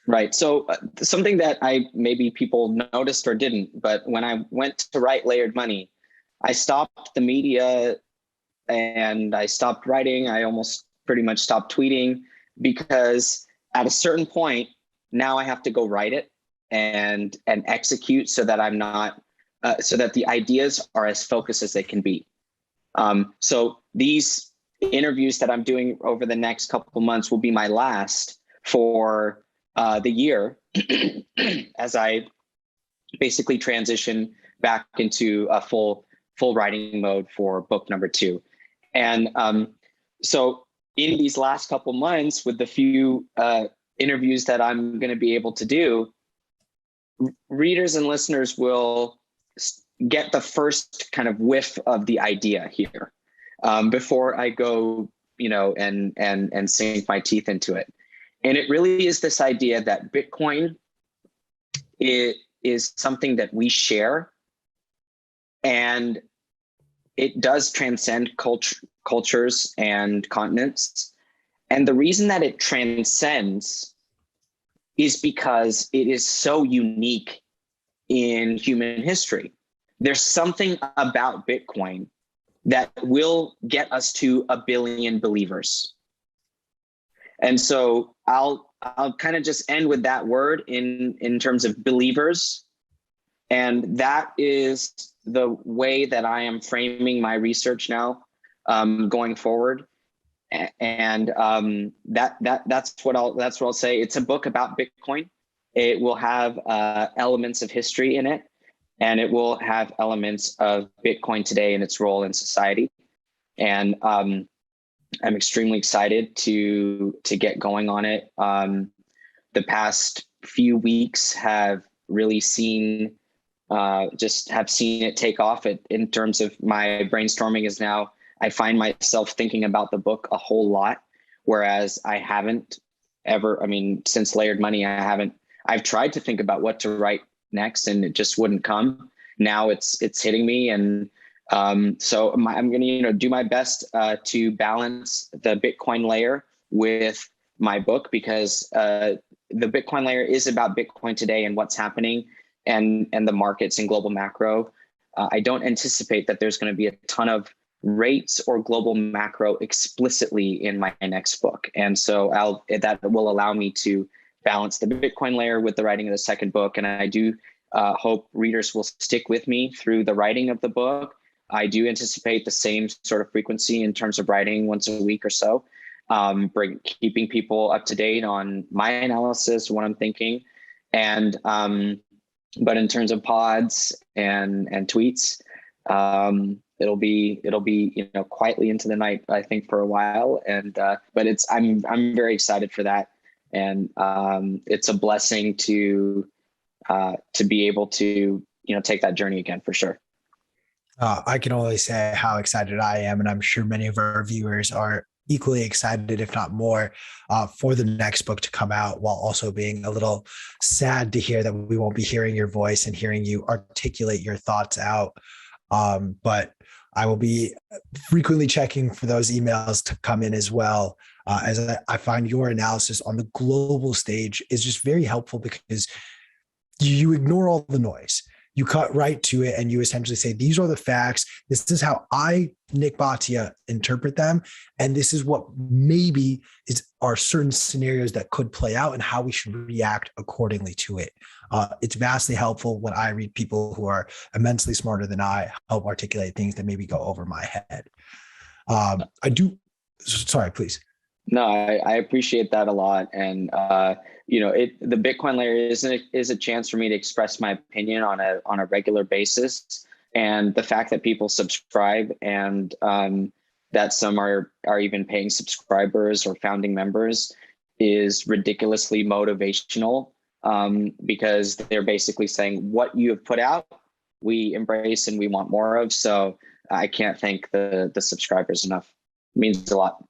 Right. So something that maybe people noticed or didn't, but when I went to write Layered Money, I stopped the media and I stopped writing. I almost pretty much stopped tweeting, because at a certain point, now I have to go write it and execute so that I'm not, so that the ideas are as focused as they can be. So these interviews that I'm doing over the next couple of months will be my last for the year as I basically transition back into a full writing mode for book number 2. And so in these last couple months, with the few interviews that I'm going to be able to do, readers and listeners will get the first kind of whiff of the idea here before I go, and sink my teeth into it. And it really is this idea that Bitcoin is something that we share, and it does transcend cultures and continents. And the reason that it transcends is because it is so unique in human history. There's something about Bitcoin that will get us to 1 billion believers. And so I'll kind of just end with that word in terms of believers. And that is the way that I am framing my research now, going forward. And that's what I'll say. It's a book about Bitcoin. It will have elements of history in it, and it will have elements of Bitcoin today and its role in society. And I'm extremely excited to get going on it. The past few weeks have really seen just have seen it take off. In terms of my brainstorming is now, I find myself thinking about the book a whole lot, whereas I haven't ever, I mean, since Layered Money, I've tried to think about what to write next and it just wouldn't come. Now it's hitting me. And so I'm going to, do my best to balance the Bitcoin layer with my book, because the Bitcoin layer is about Bitcoin today and what's happening and the markets and global macro. I don't anticipate that there's going to be a ton of rates or global macro explicitly in my next book. And so that will allow me to balance the Bitcoin layer with the writing of the second book. And I do hope readers will stick with me through the writing of the book. I do anticipate the same sort of frequency in terms of writing once a week or so, keeping people up to date on my analysis, what I'm thinking. And but in terms of pods and tweets, it'll be quietly into the night, I think, for a while. And but I'm very excited for that, and it's a blessing to be able to take that journey again, for sure. I can only say how excited I am, and I'm sure many of our viewers are equally excited, if not more, for the next book to come out, while also being a little sad to hear that we won't be hearing your voice and hearing you articulate your thoughts out. But I will be frequently checking for those emails to come in as well, as I find your analysis on the global stage is just very helpful, because you ignore all the noise. You cut right to it and you essentially say, these are the facts. This is how I, Nik Bhatia, interpret them. And this is what maybe are certain scenarios that could play out and how we should react accordingly to it. It's vastly helpful when I read people who are immensely smarter than I help articulate things that maybe go over my head. Sorry, please. No, I appreciate that a lot. And, the Bitcoin layer is a chance for me to express my opinion on a regular basis. And the fact that people subscribe and that some are even paying subscribers or founding members is ridiculously motivational, because they're basically saying, what you have put out, we embrace and we want more of. So I can't thank the subscribers enough. It means a lot.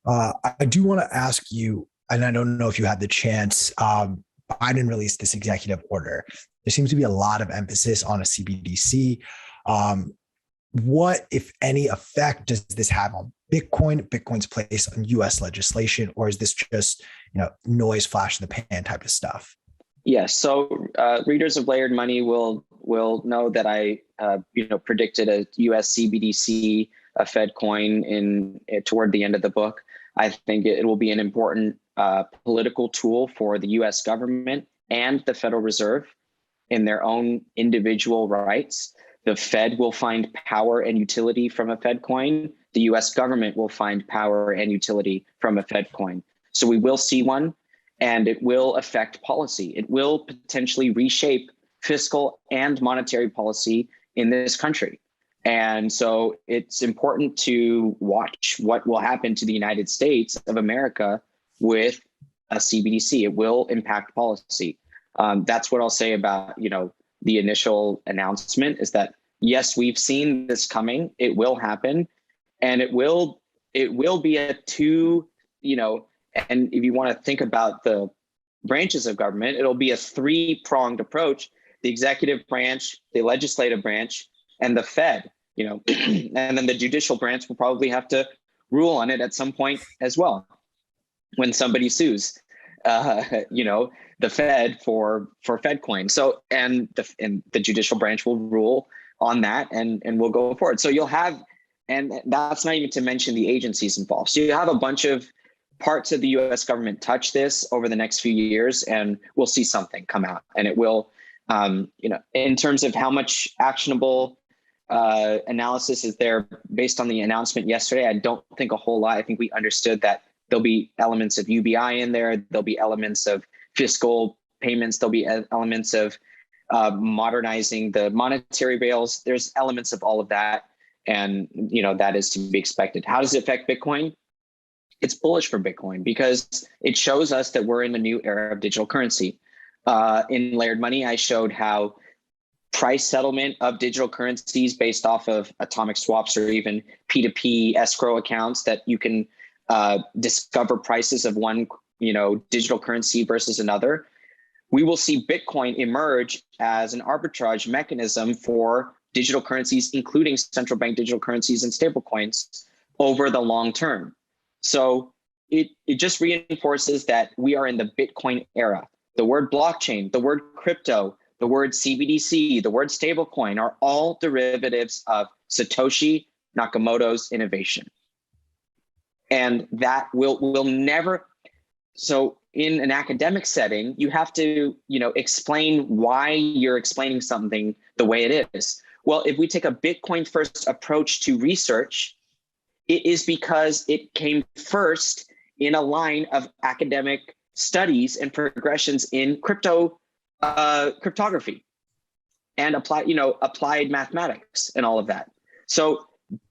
I do want to ask you, and I don't know if you had the chance, Biden released this executive order. There seems to be a lot of emphasis on a CBDC. What, if any, effect does this have on Bitcoin's place on US legislation, or is this just, noise, flash in the pan type of stuff? Yes. So readers of Layered Money will know that I predicted a US CBDC, a Fed coin toward the end of the book. I think it will be an important political tool for the US government and the Federal Reserve in their own individual rights. The Fed will find power and utility from a Fed coin. The US government will find power and utility from a Fed coin. So we will see one, and it will affect policy. It will potentially reshape fiscal and monetary policy in this country. And so it's important to watch what will happen to the United States of America with a CBDC. It will impact policy. That's what I'll say about, the initial announcement is that, yes, we've seen this coming. It will happen. And it will be and if you want to think about the branches of government, it'll be a three-pronged approach: the executive branch, the legislative branch, and the Fed. And then the judicial branch will probably have to rule on it at some point as well, when somebody sues, the Fed for Fed coin. So, and the judicial branch will rule on that, and we'll go forward. So you'll have, and that's not even to mention the agencies involved. So you have a bunch of parts of the U.S. government touch this over the next few years, and we'll see something come out, and it will, in terms of how much actionable analysis is there based on the announcement yesterday. I don't think a whole lot. I think we understood that there'll be elements of UBI in there. There'll be elements of fiscal payments. There'll be elements of modernizing the monetary rails. There's elements of all of that. And, that is to be expected. How does it affect Bitcoin? It's bullish for Bitcoin because it shows us that we're in a new era of digital currency. In Layered Money, I showed how price settlement of digital currencies based off of atomic swaps or even P2P escrow accounts that you can discover prices of one, digital currency versus another. We will see Bitcoin emerge as an arbitrage mechanism for digital currencies, including central bank digital currencies and stablecoins over the long term. So it just reinforces that we are in the Bitcoin era. The word blockchain, the word crypto, the word CBDC, the word stablecoin are all derivatives of Satoshi Nakamoto's innovation. And that will never. So in an academic setting, you have to, explain why you're explaining something the way it is. Well, if we take a Bitcoin first approach to research, it is because it came first in a line of academic studies and progressions in cryptography and applied mathematics and all of that. So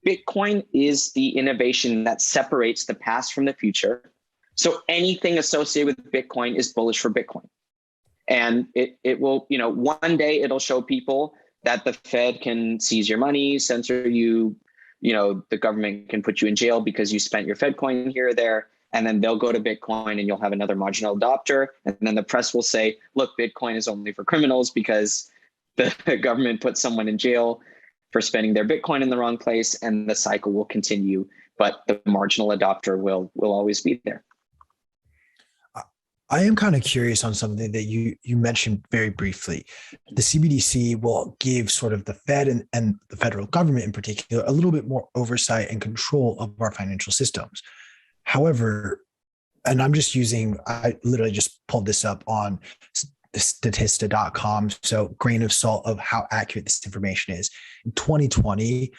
Bitcoin is the innovation that separates the past from the future. So anything associated with Bitcoin is bullish for Bitcoin. And it will, one day it'll show people that the Fed can seize your money, censor you, the government can put you in jail because you spent your Fed coin here or there, and then they'll go to Bitcoin and you'll have another marginal adopter. And then the press will say, look, Bitcoin is only for criminals because the government put someone in jail for spending their Bitcoin in the wrong place, and the cycle will continue, but the marginal adopter will always be there. I am kind of curious on something that you mentioned very briefly. The CBDC will give sort of the Fed and the federal government in particular a little bit more oversight and control of our financial systems. However, and I literally just pulled this up on Statista.com, so grain of salt of how accurate this information is. In 2020,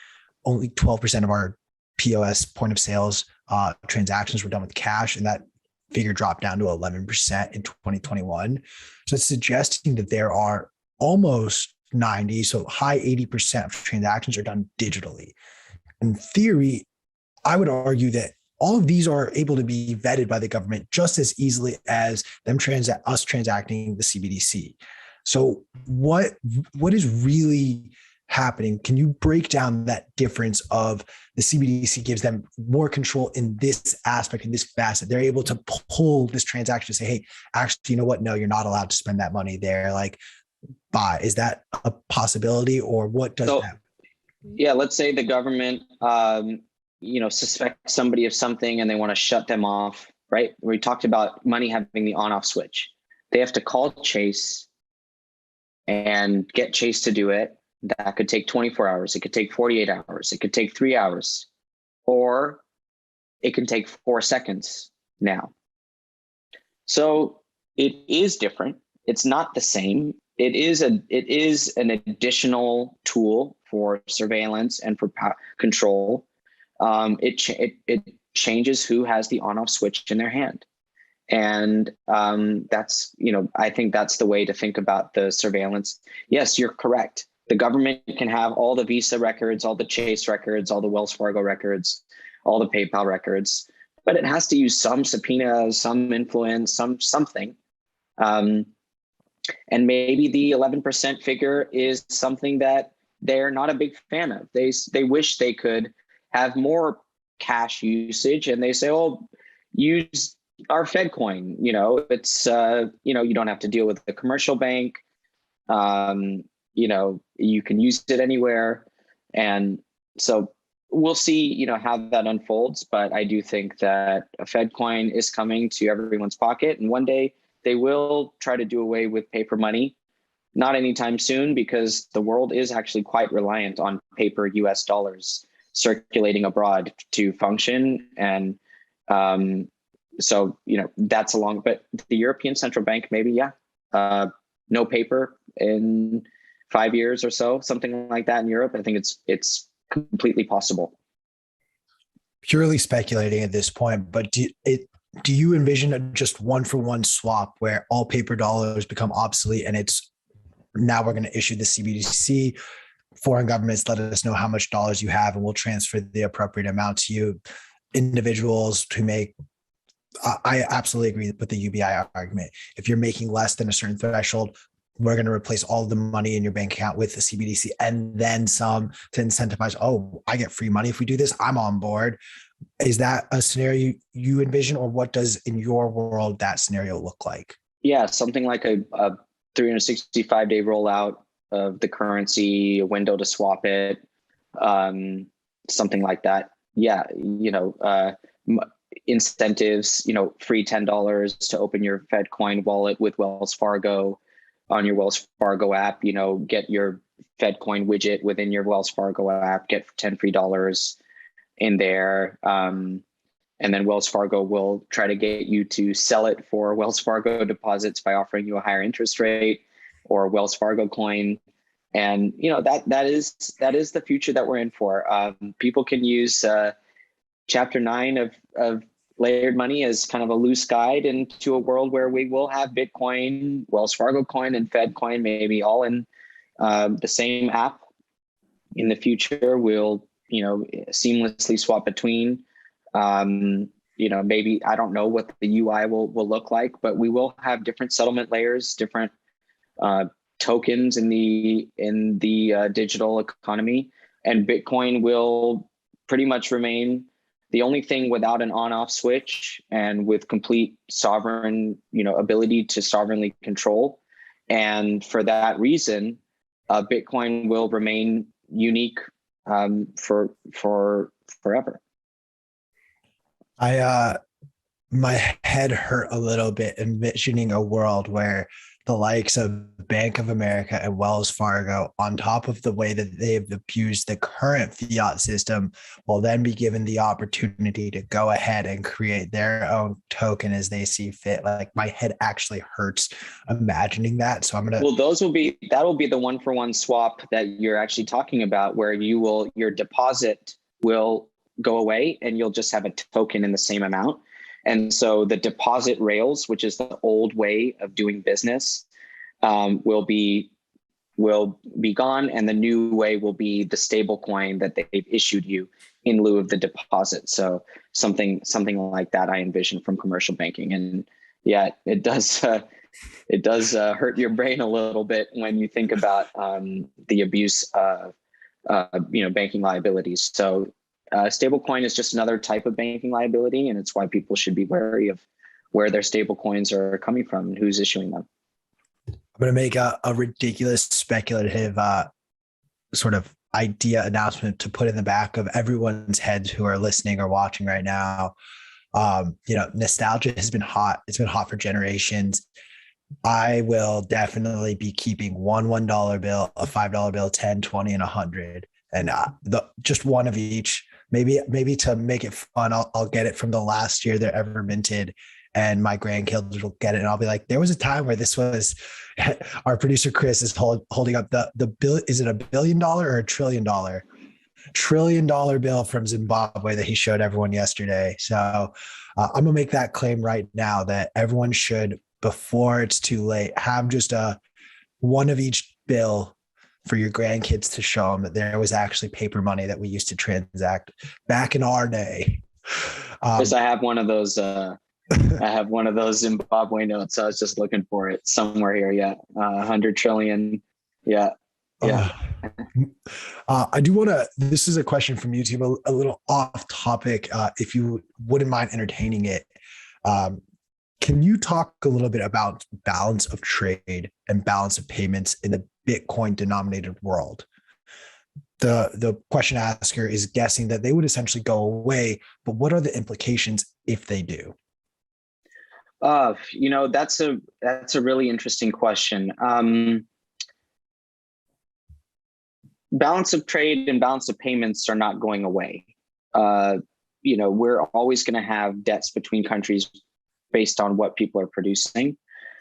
only 12% of our POS, point of sales transactions were done with cash, and that figure dropped down to 11% in 2021. So it's suggesting that there are almost 90, so high 80% of transactions are done digitally. In theory, I would argue that all of these are able to be vetted by the government just as easily as us transacting the CBDC. So what is really happening? Can you break down that difference of the CBDC gives them more control in this aspect, in this facet? They're able to pull this transaction to say, hey, actually, you know what? No, you're not allowed to spend that money there. Like, buy. Is that a possibility, or what does that? Yeah, let's say the government, suspect somebody of something and they want to shut them off, right? We talked about money having the on-off switch. They have to call Chase and get Chase to do it. That could take 24 hours. It could take 48 hours. It could take 3 hours, or it can take 4 seconds now. So it is different. It's not the same. It is an additional tool for surveillance and for control. It changes who has the on-off switch in their hand. And that's, I think that's the way to think about the surveillance. Yes, you're correct. The government can have all the Visa records, all the Chase records, all the Wells Fargo records, all the PayPal records, but it has to use some subpoenas, some influence, something. And maybe the 11% figure is something that they're not a bbig fan of. They wish they could have more cash usage, and they say, oh, use our Fed coin. It's, you don't have to deal with the commercial bank. You can use it anywhere. And so we'll see, how that unfolds. But I do think that a Fed coin is coming to everyone's pocket. And one day they will try to do away with paper money. Not anytime soon, because the world is actually quite reliant on paper US dollars circulating abroad to function. And so, that's but the European Central Bank, maybe, no paper in 5 years or so, something like that in Europe. I think it's completely possible. Purely speculating at this point, but do you envision a just one-for-one swap where all paper dollars become obsolete and it's now we're going to issue the CBDC? foreign governments let us know how much dollars you have and we'll transfer the appropriate amount to you. Individuals to make, I absolutely agree with the UBI argument. If you're making less than a certain threshold, we're going to replace all of the money in your bank account with the CBDC and then some to incentivize, oh, I get free money if we do this, I'm on board. Is that a scenario you envision, or what does in your world that scenario look like? Yeah, something like a 365-day rollout of the currency, a window to swap it, something like that. Yeah, incentives, free $10 to open your Fed coin wallet with Wells Fargo on your Wells Fargo app, get your Fed coin widget within your Wells Fargo app, get 10 free dollars in there. And then Wells Fargo will try to get you to sell it for Wells Fargo deposits by offering you a higher interest rate or Wells Fargo coin. And, that is the future that we're in for. People can use Chapter 9 of layered money as kind of a loose guide into a world where we will have Bitcoin, Wells Fargo coin, and Fed coin, maybe all in the same app. In the future, we'll, seamlessly swap between. Maybe, I don't know what the UI will look like, but we will have different settlement layers, different tokens in the digital economy, and Bitcoin will pretty much remain the only thing without an on-off switch and with complete sovereign, ability to sovereignly control. And for that reason, Bitcoin will remain unique for forever. My head hurt a little bit envisioning a world where the likes of Bank of America and Wells Fargo, on top of the way that they've abused the current fiat system, will then be given the opportunity to go ahead and create their own token as they see fit. Like, my head actually hurts imagining that. So that will be the 1-for-1 swap that you're actually talking about, where your deposit will go away and you'll just have a token in the same amount. And so the deposit rails, which is the old way of doing business, will be gone, and the new way will be the stable coin that they've issued you in lieu of the deposit. So something like that I envision from commercial banking. And yeah, it does hurt your brain a little bit when you think about the abuse of banking liabilities. So stablecoin is just another type of banking liability, and it's why people should be wary of where their stablecoins are coming from and who's issuing them. I'm going to make a ridiculous speculative sort of idea announcement to put in the back of everyone's heads who are listening or watching right now. Nostalgia has been hot. It's been hot for generations. I will definitely be keeping one $1 bill, a $5 bill, 10, 20, and 100, and just one of each. Maybe to make it fun, I'll get it from the last year they're ever minted, and my grandkids will get it, and I'll be like, there was a time where this was. Our producer Chris is holding up the bill. Is it $1 billion or $1 trillion? $1 trillion bill from Zimbabwe that he showed everyone yesterday. So I'm gonna make that claim right now that everyone should, before it's too late, have just one of each bill for your grandkids to show them that there was actually paper money that we used to transact back in our day. Because I have one of those. I have one of those Zimbabwe notes. I was just looking for it somewhere here. Yeah, 100 trillion. Yeah. I do want to. This is a question from YouTube, a little off topic. If you wouldn't mind entertaining it, can you talk a little bit about balance of trade and balance of payments in the Bitcoin denominated world? The question asker is guessing that they would essentially go away, but what are the implications if they do? That's a really interesting question. Balance of trade and balance of payments are not going away. We're always going to have debts between countries based on what people are producing.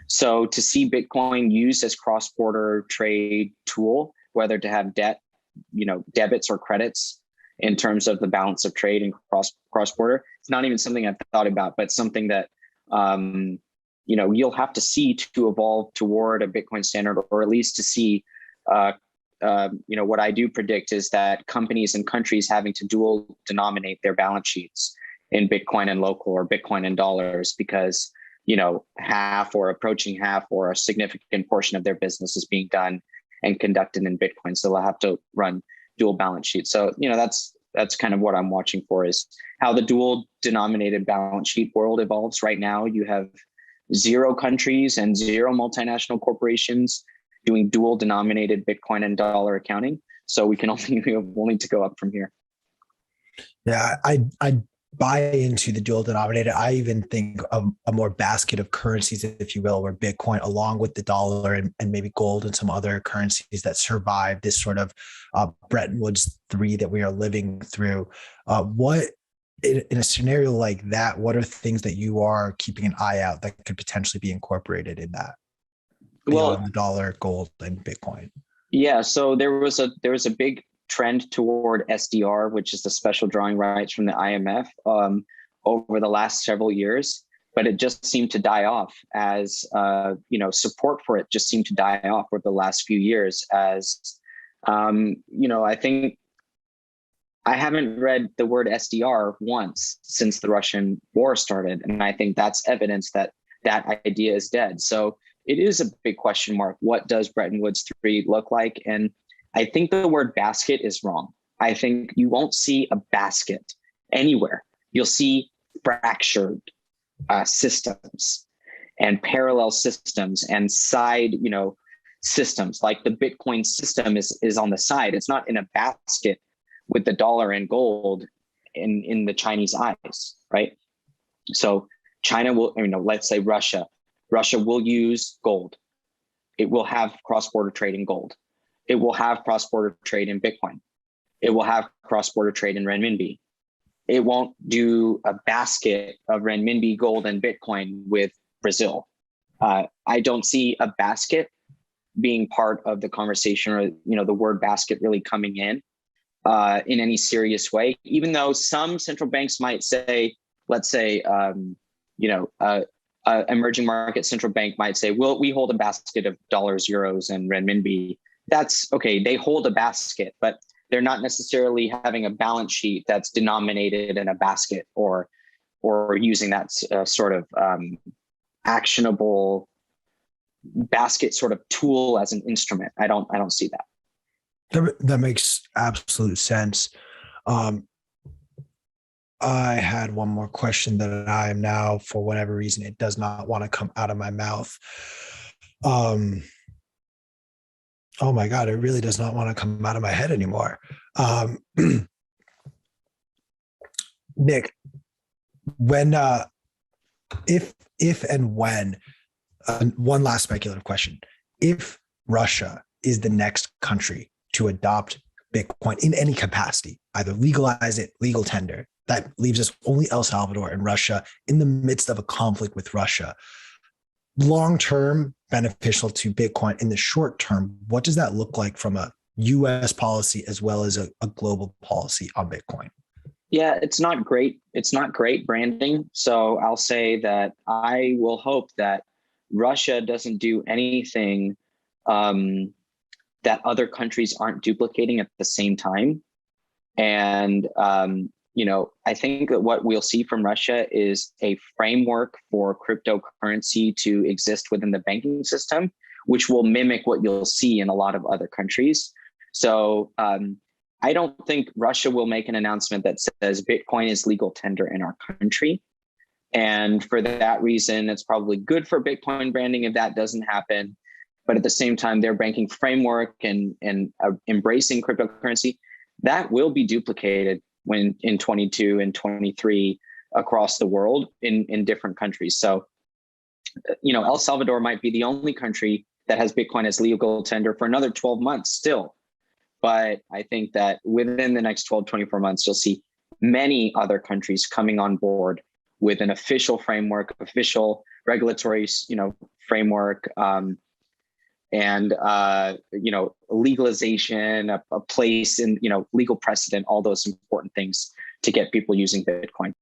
So to see Bitcoin used as cross-border trade tool, whether to have debt, debits or credits in terms of the balance of trade and cross-border, it's not even something I've thought about, but something that you'll have to see to evolve toward a Bitcoin standard, or at least to see what I do predict is that companies and countries having to dual denominate their balance sheets in Bitcoin and local, or Bitcoin and dollars, because half or approaching half or a significant portion of their business is being done and conducted in Bitcoin. So they'll have to run dual balance sheets. So that's kind of what I'm watching for, is how the dual denominated balance sheet world evolves. Right now, you have 0 countries and 0 multinational corporations doing dual denominated Bitcoin and dollar accounting. So we have only to go up from here. Yeah, I buy into the dual denominator. I even think of a more basket of currencies, if you will, where Bitcoin, along with the dollar and maybe gold and some other currencies that survive this sort of Bretton Woods III that we are living through. What in a scenario like that, what are things that you are keeping an eye out that could potentially be incorporated in that? Beyond the dollar, gold, and Bitcoin. Yeah, so there was a big trend toward SDR, which is the special drawing rights from the IMF, over the last several years, but it just seemed to die off as support for it just seemed to die off over the last few years. As I think I haven't read the word SDR once since the Russian war started, and I think that's evidence that that idea is dead. So it is a big question mark. What does Bretton Woods III look like? And I think the word basket is wrong. I think you won't see a basket anywhere. You'll see fractured systems and parallel systems and side, systems. Like the Bitcoin system is on the side. It's not in a basket with the dollar and gold in the Chinese eyes, right? So China will, let's say Russia will use gold. It will have cross-border trade in gold. It will have cross-border trade in Bitcoin. It will have cross-border trade in Renminbi. It won't do a basket of Renminbi, gold, and Bitcoin with Brazil. I don't see a basket being part of the conversation, or the word basket really coming in any serious way. Even though some central banks might say, let's say, emerging market central bank might say, well, we hold a basket of dollars, euros, and renminbi. That's okay. They hold a basket, but they're not necessarily having a balance sheet that's denominated in a basket or using that sort of actionable basket sort of tool as an instrument. I don't see that. That makes absolute sense. I had one more question that I am now, for whatever reason, it does not want to come out of my mouth. Oh my God, it really does not want to come out of my head anymore. Nik, when, if and when, one last speculative question. If Russia is the next country to adopt Bitcoin in any capacity, either legalize it, legal tender, that leaves us only El Salvador and Russia in the midst of a conflict with Russia. Long-term beneficial to Bitcoin. In the short term, what does that look like from a US policy as well as a global policy on Bitcoin? Yeah, it's not great. It's not great branding. So I'll say that I will hope that Russia doesn't do anything that other countries aren't duplicating at the same time. And, I think that what we'll see from Russia is a framework for cryptocurrency to exist within the banking system, which will mimic what you'll see in a lot of other countries. So I don't think Russia will make an announcement that says Bitcoin is legal tender in our country. And for that reason, it's probably good for Bitcoin branding if that doesn't happen. But at the same time, their banking framework and embracing cryptocurrency, that will be duplicated when in 22 and 23 across the world in different countries. So, El Salvador might be the only country that has Bitcoin as legal tender for another 12 months still. But I think that within the next 12, 24 months, you'll see many other countries coming on board with an official framework, official regulatory, framework, and legalization, a place in legal precedent, all those important things to get people using Bitcoin.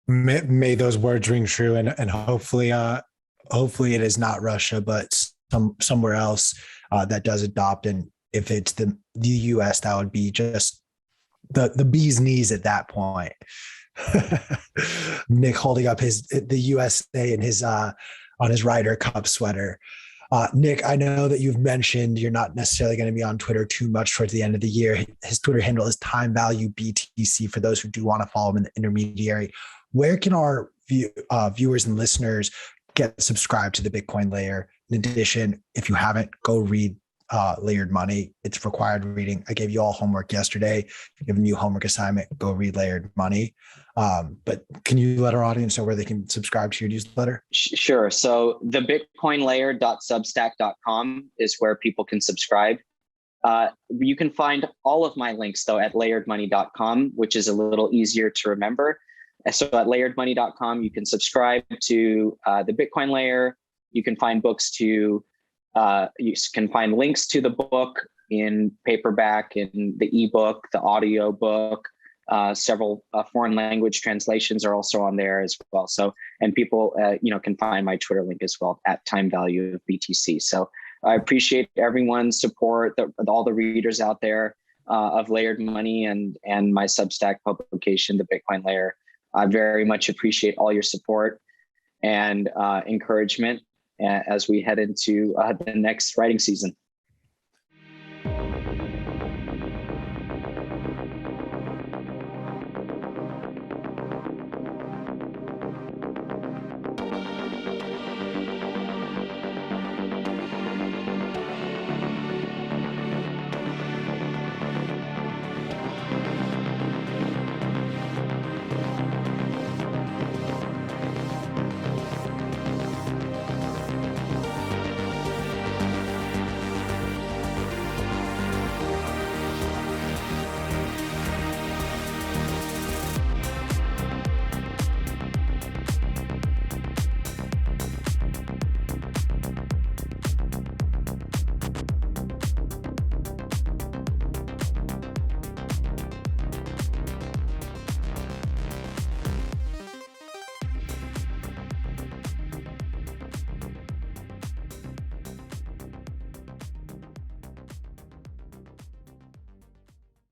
May those words ring true, and hopefully hopefully it is not Russia, but somewhere else that does adopt. And if it's the US, that would be just the bee's knees at that point. Nik holding up the USA and his on his Ryder Cup sweater. Nik, I know that you've mentioned you're not necessarily going to be on Twitter too much towards the end of the year. His Twitter handle is Time Value BTC for those who do want to follow him in the intermediary. Where can our viewers and listeners get subscribed to the Bitcoin Layer? In addition, if you haven't, go read Layered Money. It's required reading. I gave you all homework yesterday. Giving you homework assignment, go read Layered Money. But can you let our audience know where they can subscribe to your newsletter? Sure. So the bitcoinlayer.substack.com is where people can subscribe. You can find all of my links though at layeredmoney.com, which is a little easier to remember. So at layeredmoney.com, you can subscribe to the Bitcoin Layer. You can find books to you can find links to the book in paperback, in the ebook, the audio book. Several foreign language translations are also on there as well. So, and people, can find my Twitter link as well at Time Value of BTC. So I appreciate everyone's support, all the readers out there of Layered Money and my Substack publication, The Bitcoin Layer. I very much appreciate all your support and encouragement as we head into the next writing season.